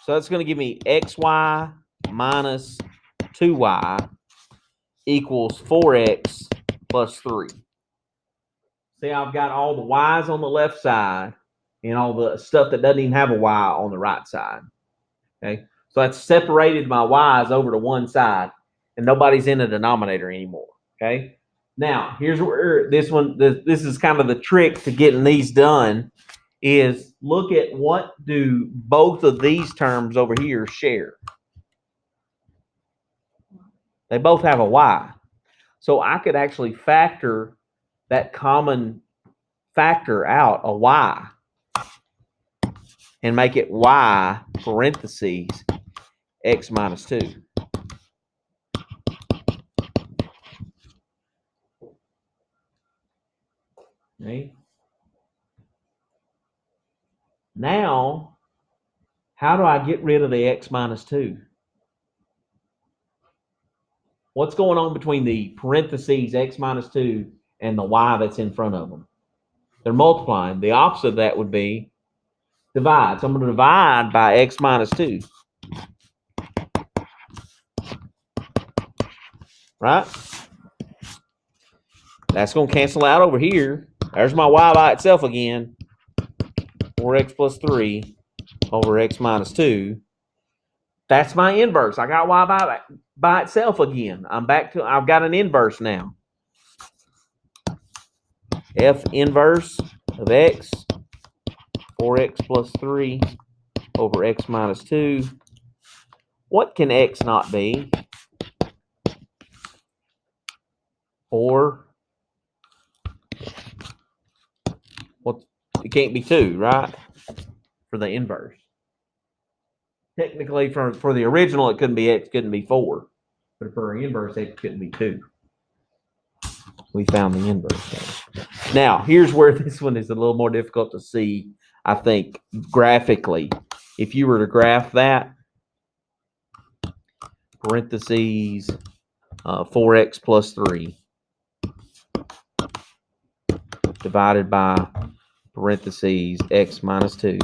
So that's going to give me xy minus 2y equals 4x plus 3. See, I've got all the y's on the left side and all the stuff that doesn't even have a y on the right side. Okay, so that's separated my y's over to one side, and nobody's in the denominator anymore. Okay, now here's where this is kind of the trick to getting these done is look at what do both of these terms over here share. They both have a y. So I could actually factor that common factor out, a y, and make it y parentheses x minus 2. Okay. Now, how do I get rid of the x minus 2? What's going on between the parentheses x minus 2 and the y that's in front of them? They're multiplying. The opposite of that would be divide. So I'm going to divide by x minus 2. Right? That's going to cancel out over here. There's my y by itself again. 4x plus 3 over x minus 2. That's my inverse. I got y by itself again. I've got an inverse now. F inverse of x, 4x plus 3 over x minus 2. What can x not be? 4. Well, it can't be 2, right? For the inverse. Technically, for the original, it couldn't be x, couldn't be 4. But for our inverse, x couldn't be 2. We found the inverse. Now, here's where this one is a little more difficult to see, I think, graphically. If you were to graph that, parentheses 4x plus 3 divided by parentheses x minus 2.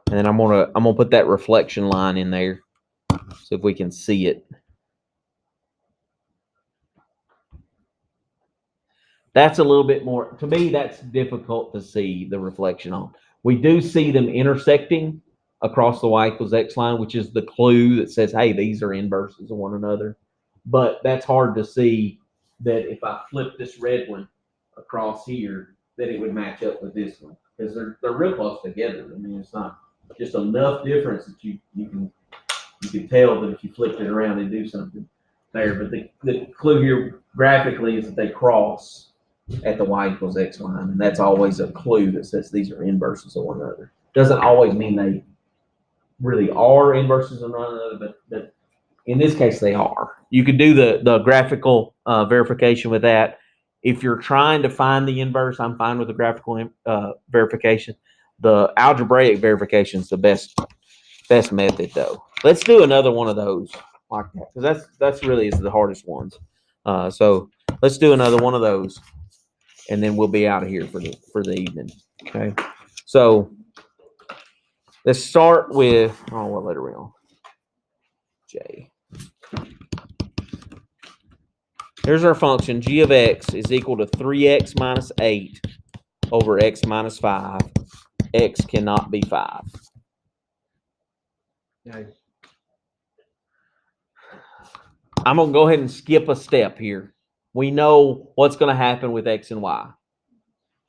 And then I'm gonna put that reflection line in there so if we can see it. That's a little bit more, to me, that's difficult to see the reflection on. We do see them intersecting across the y equals x line, which is the clue that says, hey, these are inverses of one another. But that's hard to see that if I flip this red one across here, that it would match up with this one. Because they're real close together. I mean, it's not just enough difference that you can tell that if you flipped it around and do something there. But the clue here graphically is that they cross at the y equals x line, and that's always a clue that says these are inverses of one another. Doesn't always mean they really are inverses of one another, but in this case they are. You could do the graphical verification with that. If you're trying to find the inverse, I'm fine with the graphical verification. The algebraic verification is the best method, though. Let's do another one of those like that, because that's really is the hardest ones. So let's do another one of those, and then we'll be out of here for the evening. Okay. So let's start with what letter are we on? J. Here's our function. G of x is equal to 3x minus 8 over x minus 5. X cannot be 5. Okay. I'm going to go ahead and skip a step here. We know what's going to happen with x and y. I'm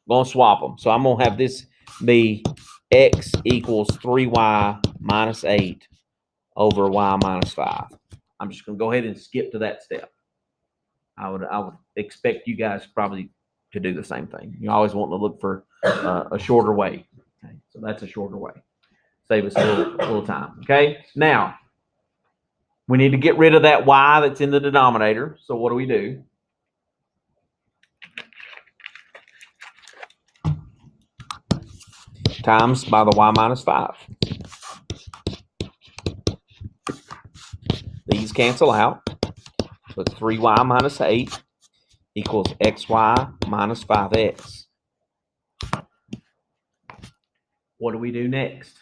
going to swap them. So I'm going to have this be x equals 3y minus 8 over y minus 5. I'm just going to go ahead and skip to that step. I would expect you guys probably to do the same thing. You always want to look for a shorter way. Okay, so that's a shorter way. Save us a little time. Okay, now we need to get rid of that y that's in the denominator. So what do? Times by the y minus 5. These cancel out. So it's 3y minus 8 equals xy minus 5x. What do we do next?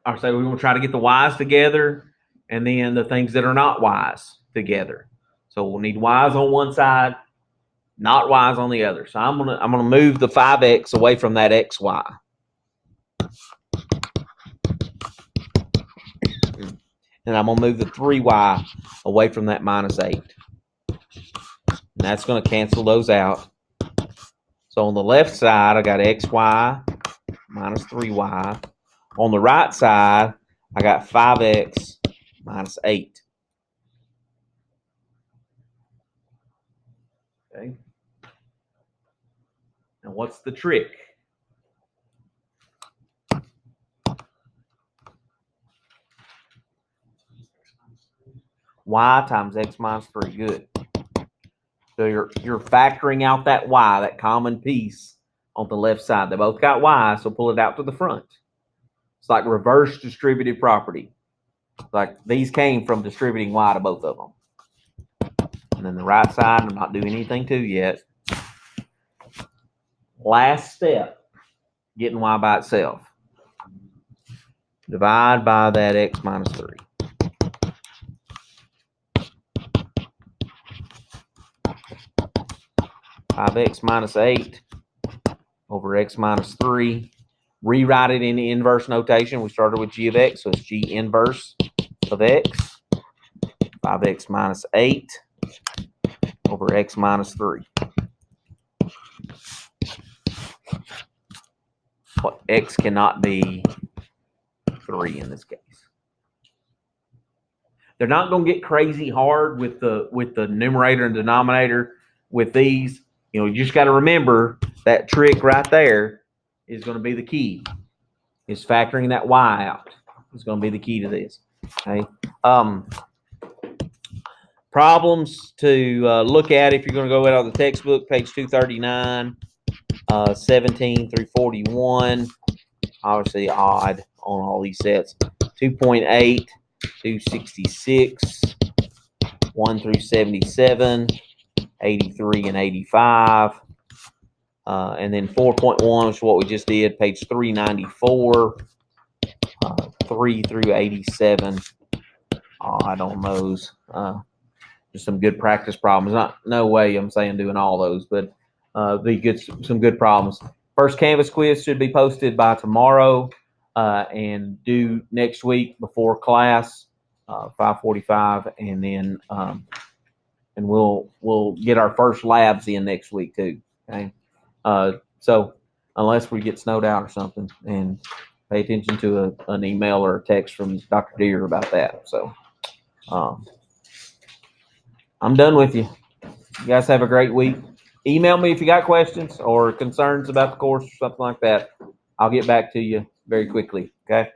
I say we want to try to get the y's together and then the things that are not y's together. So we'll need y's on one side, not y's on the other. So I'm gonna move the 5x away from that xy. And I'm gonna move the 3y away from that minus 8. And that's gonna cancel those out. So on the left side, I got xy minus 3y. On the right side, I got 5x minus 8. Okay. Now what's the trick? Y times x minus 3. Good. So you're factoring out that y, that common piece on the left side. They both got y, so pull it out to the front. It's like reverse distributive property. Like these came from distributing y to both of them. And then the right side, I'm not doing anything to yet. Last step, getting y by itself. Divide by that x minus 3. Five x minus 8 over x minus 3. Rewrite it in the inverse notation. We started with g of x, so it's g inverse of x. 5x minus 8 over x minus 3. Well, x cannot be 3 in this case. They're not going to get crazy hard with the numerator and denominator with these. You just got to remember that trick right there is going to be the key. Is factoring that y out is going to be the key to this. Okay. Problems to look at if you're going to go out of the textbook, page 239, 17 through 41. Obviously odd on all these sets. 2.8, 266, 1 through 77, 83 and 85. And then 4.1, which is what we just did, page 394, 3 through 87. Odd on those. Just some good practice problems. No way I'm saying doing all those, but some good problems. First Canvas quiz should be posted by tomorrow and due next week before class, 5:45, and then and we'll get our first labs in next week too. Okay, so unless we get snowed out or something, and pay attention to an email or a text from Dr. Deere about that. So. I'm done with you. You guys have a great week. Email me if you got questions or concerns about the course or something like that. I'll get back to you very quickly. Okay.